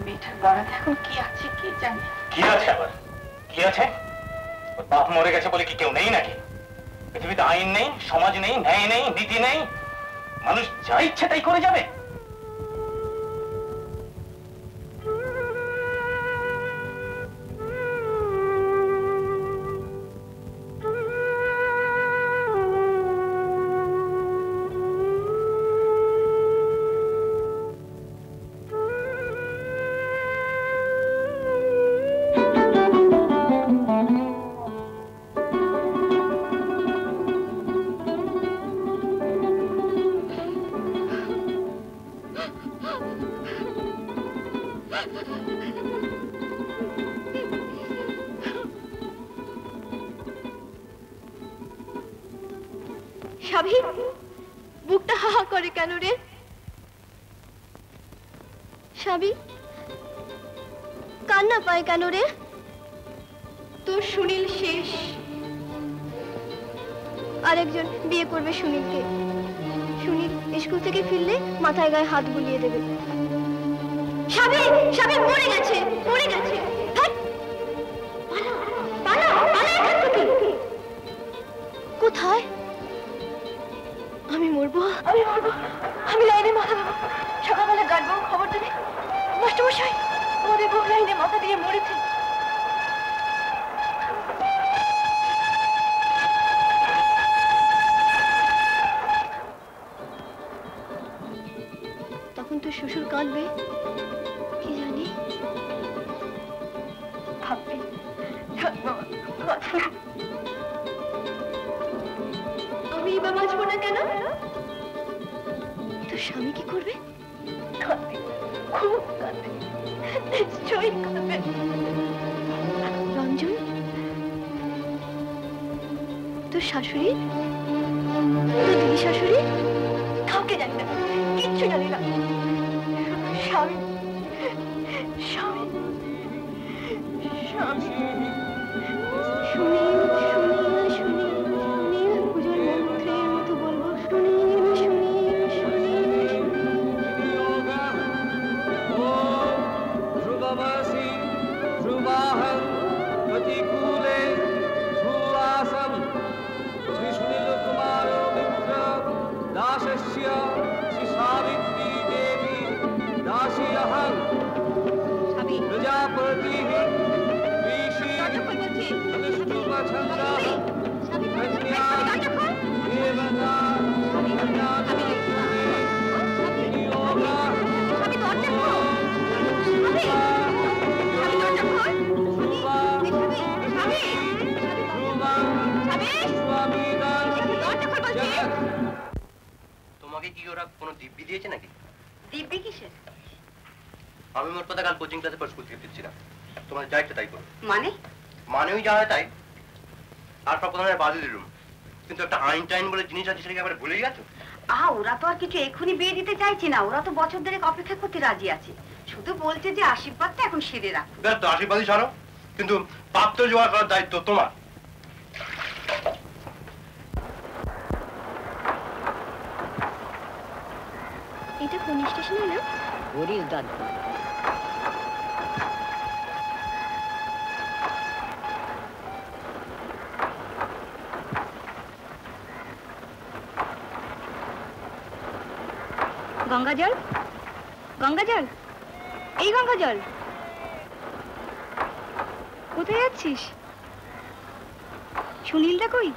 মেয়েটার গড়াতে এখন কি আছে কে জানে? কি আছে আবার? কি আছে? বাপ মরে গেছে বলে কি কেউ নেই নাকি? পৃথিবীতে আইন নেই, সমাজ নেই, ন্যায় নেই, নীতি নেই, মানুষ যা ইচ্ছে তাই করে যাবে? সাবি, বুকটা হা হা করে কেন রে? সাবি, কান্না পায় কেন রে? তোর সুনীল শেষ, আরেকজন বিয়ে করবে সুনীলকে। সুনীল স্কুল থেকে ফিরলে মাথায় গায়ে হাত বুলিয়ে দেবে। সাবি, সাবি মরে গেছে, মরে গেছে। কোথায়? আমি মরবো, আমি মরবো, আমি লাইনে মাথা দেবো। সকালবেলা গাড়বো খবর দেবে, মাস্টারমশাই আমাদের বউ লাইনে মাথা দিয়ে মরেছে। তখন তোর শ্বশুর কাঁদবে কি জানি, ভাববে আমি বা বাঁচবো না কেন? তোর স্বামী কি করবে? কাঁদবে, খুব কাঁদবে, নিশ্চয়ই কাঁদবে। রঞ্জন, তোর শাশুড়ি, তোর দিদি শাশুড়ি, কাউকে জানি না, কিচ্ছু জানি না। স্বামী, স্বামী, স্বামী, সুনীল, সুনীল, সুনীল, সুনীল, পুজোর মন্ত্রের মতো বলবো সুনীল, সুনীল, সুনীল, ধ্রুবমসি ধ্রুবাহং প্রতিকূলে ধ্রুবাসম শ্রী সুনীল কুমার মিত্র দাসস্য শ্রী সাবিত্রী দেবী দাসীয়হং প্রজাপতি ঋষি অনুষ্ঠুপছন্দ কন্যা দেবতা তোমাকে কি ওরা কোনো দিব্যি দিয়েছে নাকি? দিব্যি কিসের? আমি মোট কথা কাল কোচিং ক্লাসে পর স্কুল থেকে ফিরছিলাম। তোমার যা ইচ্ছে তাই করো। মানে? মানে ওই যা হয় তাই। আর সব প্রথমে বাদে দিলুম, কিন্তু একটা আইন টাইন বলে জিনিস আছে সেটাকে আবার ভুলে গেছো। ওরা তো আর কিছু এক্ষুনি বিয়ে দিতে চাইছে না, ওরা তো বছর দেড়েক অপেক্ষা করতে রাজি আছে। শুধু বলছে যে আশীর্বাদটা এখন সেরে রাখো। বেশ তো আশীর্বাদই ছাড়ো, কিন্তু পাত্র জোগাড় করার দায়িত্ব তোমার। এটা কোন স্টেশনে না? হরিশ দাদ গঙ্গাজল, গঙ্গাজল, এই গঙ্গাজল, কোথায় যাচ্ছিস? সুনীলদা কই?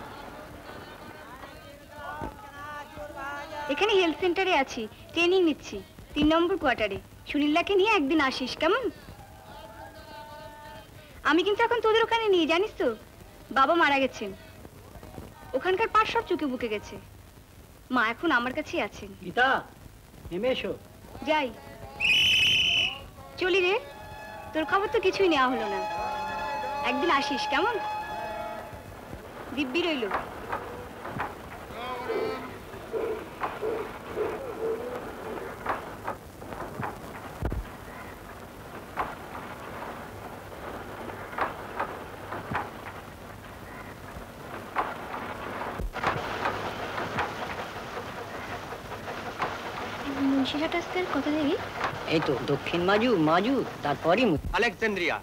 এখানে হেলথ সেন্টারে আছি, ট্রেনিং নিচ্ছি 3 নম্বর কোয়ার্টারে। সুনীলদাকে নিয়ে একদিন আসিস কেমন? আমি কিন্তু এখন তোদের ওখানে নিয়ে, জানিস তো বাবা মারা গেছেন, ওখানকার পাট সব চুকে বুকে গেছে, মা এখন আমার কাছেই আছেন। গীতা, নেমে এসো। যাই, চলি রে, তোর খবর তো কিছুই নেওয়া হলো না, একদিন আসিস কেমন? দিব্যি রইল। মুন্সিরহাট রাস্তার কত জায়গায়? এই তো দক্ষিণ মাজু, মাজু তারপরই আলেকজান্দ্রিয়া।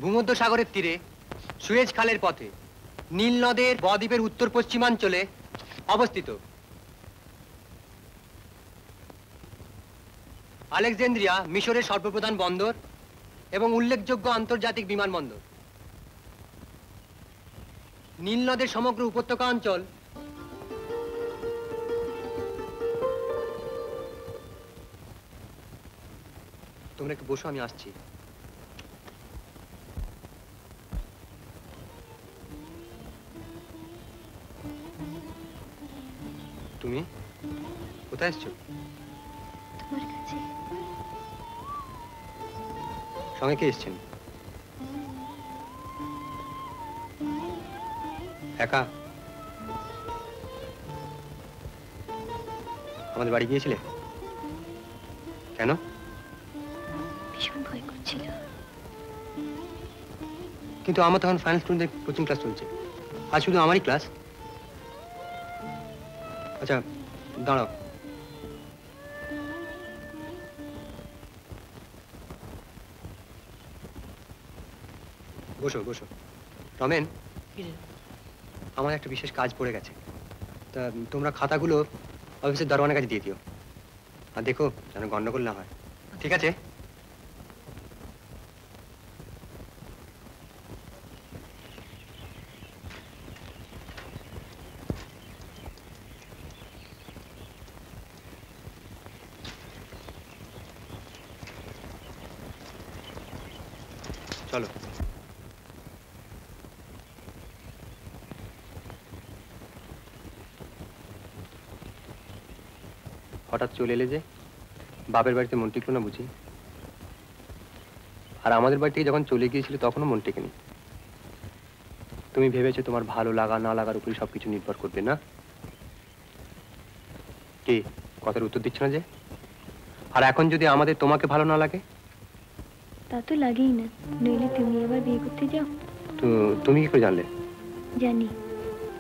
ভূমধ্য সাগরের তীরে সুয়েজ খালের পথে নীল নদের বদ্বীপের উত্তর পশ্চিমাঞ্চলে অবস্থিত। আলেকজান্দ্রিয়া মিশরের সর্বপ্রধান বন্দর এবং উল্লেখযোগ্য আন্তর্জাতিক বিমানবন্দর। নীল নদের সমগ্র উপত্যকা অঞ্চল তোমরা একটু বসো, আমি আসছি। তুমি কোথায় এসছো? তোমার কাছে। সঙ্গে কে এসছেন? একা? আমাদের বাড়ি গিয়েছিলে কেন? ভীষণ ভয় করছিল। কিন্তু আমার তখন ফাইনাল স্টুডেন্টের কোচিং ক্লাস চলছে, আর শুধু আমারই ক্লাস। আচ্ছা দাঁড়াও, বসো বসো। রমেন, আমার একটা বিশেষ কাজ পড়ে গেছে, তা তোমরা খাতাগুলো অফিসের দরওয়ানের কাছে দিয়ে দিও, আর দেখো যেন গন্ডগোল না হয়, ঠিক আছে? চলো। হঠাৎ চলে এলে যে, বাপের বাড়িতে মন টিকলো না বুঝি? আর আমাদের বাড়ি থেকে যখন চলে গিয়েছিল তখনও মন টেকেনি। তুমি ভেবেছো তোমার ভালো লাগা না লাগার উপরই সবকিছু নির্ভর করবে, না? কি কথার উত্তর দিচ্ছ না যে? আর এখন যদি আমাদের তোমাকে ভালো না লাগে? তা তো লাগেই না, নইলে তুমি আবার বিয়ে করতে যাও। তো তুমি কি করে জানলে? জানি,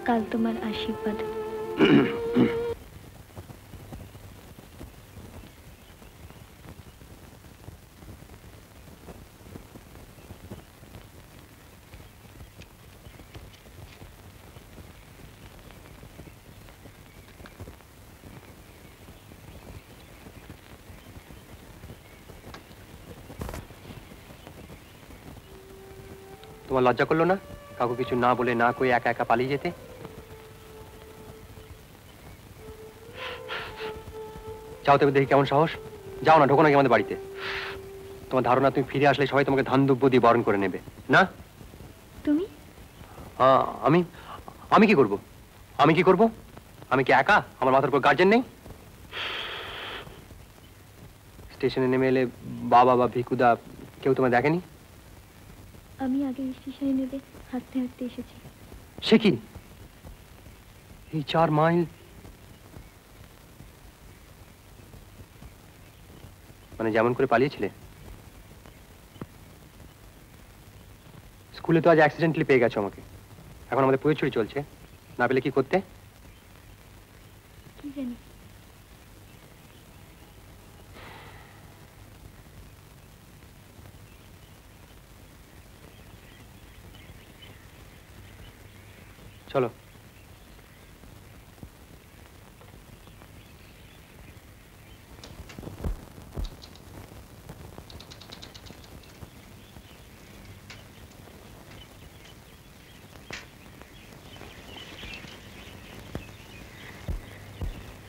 কাল তোমার আশীর্বাদ। তোমার লজ্জা করলো না কাউকে কিছু না বলে না কই একা একা পালিয়ে যেতে? যাও তবে দেখি কেমন সাহস। যাও না, ঢোকো নাকি আমাদের বাড়িতে। তোমার ধারণা তুমি ফিরে আসলে সবাই তোমাকে ধান দুব্য দিয়ে বরণ করে নেবে, না? তুমি? আমি আমি কি করব? আমি কি করব? আমি কি একা? আমার মাথার উপর গার্জেন নেই? স্টেশনে নেমে এলে বাবা বা ভিকুদা কেউ তোমায় দেখেনি? আমি আগে স্টেশনে নেবে হাঁটতে হাঁটতে এসেছি। সে কি, এই 4 মাইল? মানে যেমন করে পালিয়েছিলে? স্কুলে তো আজ অ্যাক্সিডেন্টলি পেয়ে গেছো আমাকে, এখন আমাদের পুজো ছুটি চলছে, না পেলে কি করতে? কি জানি। চলো।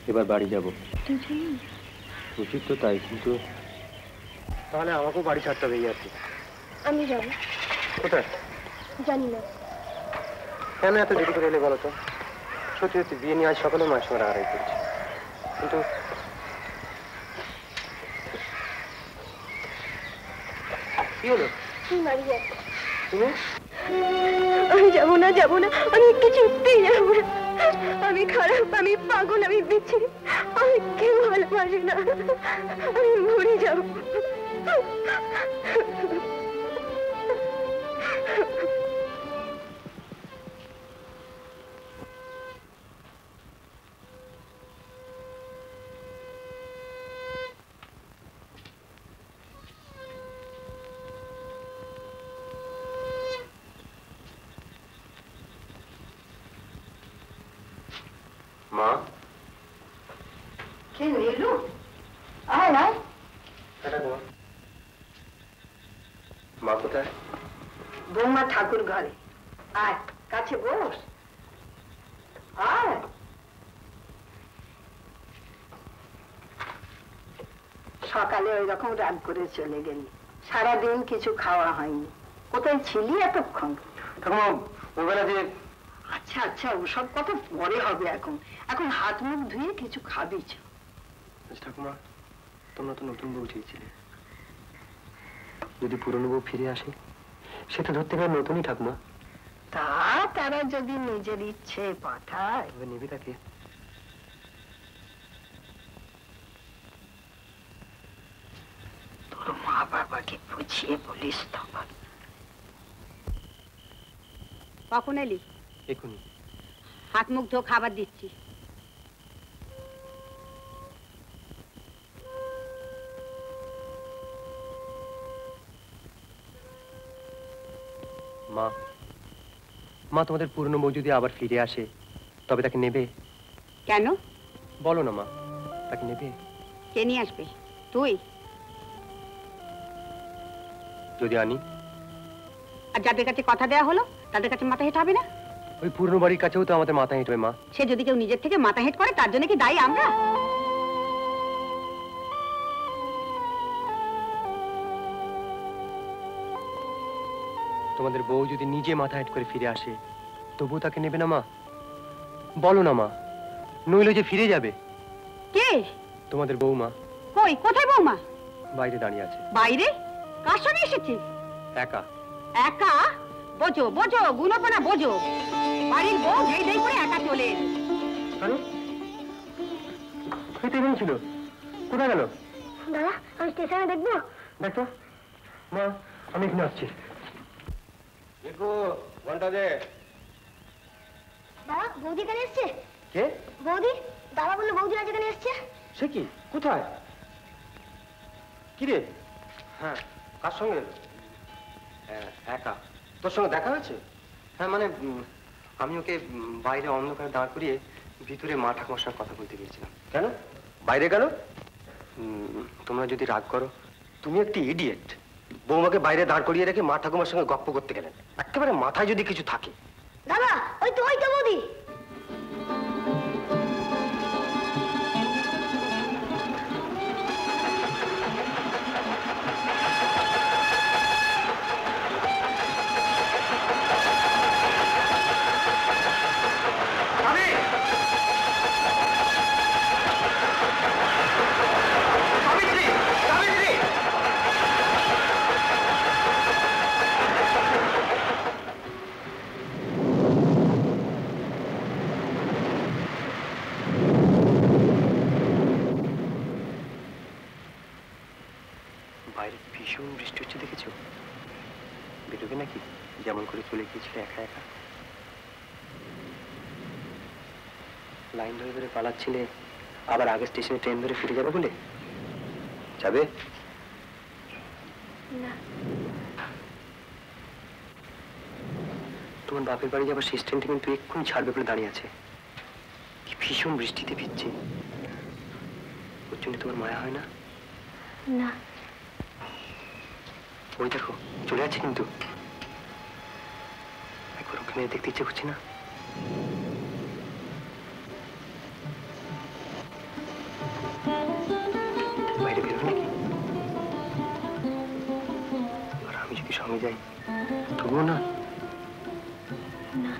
এবার বাড়ি যাব। উচিত তো তাই, কিন্তু তাহলে আমাকেও বাড়ি ছাড়তে হবে। আর কি, আমি যাব। কোথায় জানি না। কেন এত দেরি করে এলে বলো তো? সত্যি সত্যি বিয়ে নিয়ে আজ সকালে মায়ের সঙ্গে আড়াই করেছি, কিন্তু কি হলো? তুমি? আমি যাবো না, যাবো না, আমি কিছুতেই যাবো না। আমি খারাপ, আমি পাগল, আমি বিচ্ছিরি, আমি কেউ ভালোবাসি না, আমি মরে যাবো। মা কে নীলু? আয় আয়। মা কোথায়? বৌমা ঠাকুর ঘরে। আয় কাছে বস। আয়। সকালে ওই রকম রাগ করে চলে গেলি, সারাদিন কিছু খাওয়া হয়নি। কোথায় ছিলি এতক্ষণ? ওবেলা যে আচ্ছা আচ্ছা, ওসব কথা পরে হবে। এখন এখন হাত মুখ ধুয়ে কিছু খাবি। ঠাকুমা, তোমরা তো নতুন বউ চেয়েছিলে, যদি পুরনো বউ ফিরে আসে সে তো ধরতে পারে নতুনই। ঠাকুমা, তা তারা যদি নিজের ইচ্ছে পাঠায়, নেবে তাকে। তোর মা বাবাকে বুঝিয়ে বলিস তখন। কখন এলি? এখনই। হাত মুখ ধো, খাবার দিচ্ছি। মা, মা তোমাদের পুরনো বউ যদি আবার ফিরে আসে তবে তাকে নেবে? কেন? বলো না মা, তাকে নেবে? কে নিয়ে আসবে? তুই? যদি আনি? আর যাদের কাছে কথা দেয়া হলো তাদের কাছে মাথা হেঁট হবে না? ওই পুরনো বাড়ির কাছেও তো আমাদের মাথা হেঁটবে মা। সে যদি কেউ নিজের থেকে মাথা হেঁট করে তার জন্য কি দায়ী আমরা? তোমাদের বউ যদি নিজে মাথা হেঁট করে ফিরে আসে তবুও তাকে নেবে না মা? বলো না মা, নইলে যে ফিরে যাবে। কে? তোমাদের বৌমা। কই? কোথায় বৌমা? বাইরে দাঁড়িয়ে আছে। বাইরে? কার সঙ্গে এসেছে? একা। একা? বোঝো বোঝো, গুণপনা বোঝো। বাড়ির বউ যেই যেই করে একা চলে এলো। আরে এখানে ছিল, কোথায় গেল? দাদা, আমি স্টেশনে দেখবো। দেখো মা, আমি এখানে আসছি। দেখো ঘন্টা দে। দাদা, বৌদি এখানে এসছে। কে? বৌদি। দাদা বললো বৌদি আজ এখানে এসছে। সে কি? কোথায়? কি রে? হ্যাঁ, কার সঙ্গে? একা। তোর সঙ্গে দেখা হয়েছে? হ্যাঁ, মানে আমি ওকে বাইরে অন্ধকারে দাঁড় করিয়ে ভিতরে মা ঠাকুমার সঙ্গে কথা বলতে গিয়েছিলাম। কেন বাইরে গেল? তোমরা যদি রাগ করো। তুমি একটি ইডিয়েট। বৌমাকে বাইরে দাঁড় করিয়ে রেখে মা ঠাকুমার সঙ্গে গপ্প করতে গেলেন। একেবারে মাথায় যদি কিছু থাকে। দাদা, ওই তো বৌদি। বাইরে ভীষণ বৃষ্টি হচ্ছে, দেখেছো? বেরোবে নাকি? যেমন করে চলে গিয়েছিল একা একা। লাইন ধরে ধরে পালাচ্ছিলে, আবার আগের স্টেশনে ট্রেন ধরে ফিরে যাবে বলে? যাবে না। তোমার বাপের বাড়ি যাবার শেষ ট্রেনটা কিন্তু এক্ষুনি ছাড়বে বলে দাঁড়িয়ে আছে। কি ভীষণ বৃষ্টিতে ভিজছে। ওর জন্য তোমার মায়া হয় না? না। ওই দেখো চলে যাচ্ছে কিন্তু। একবার ওকে মেয়ে দেখতে ইচ্ছে করছে না? বাইরে বেরোবে নাকি? আর আমি যদি সঙ্গে যাই তবুও না? না।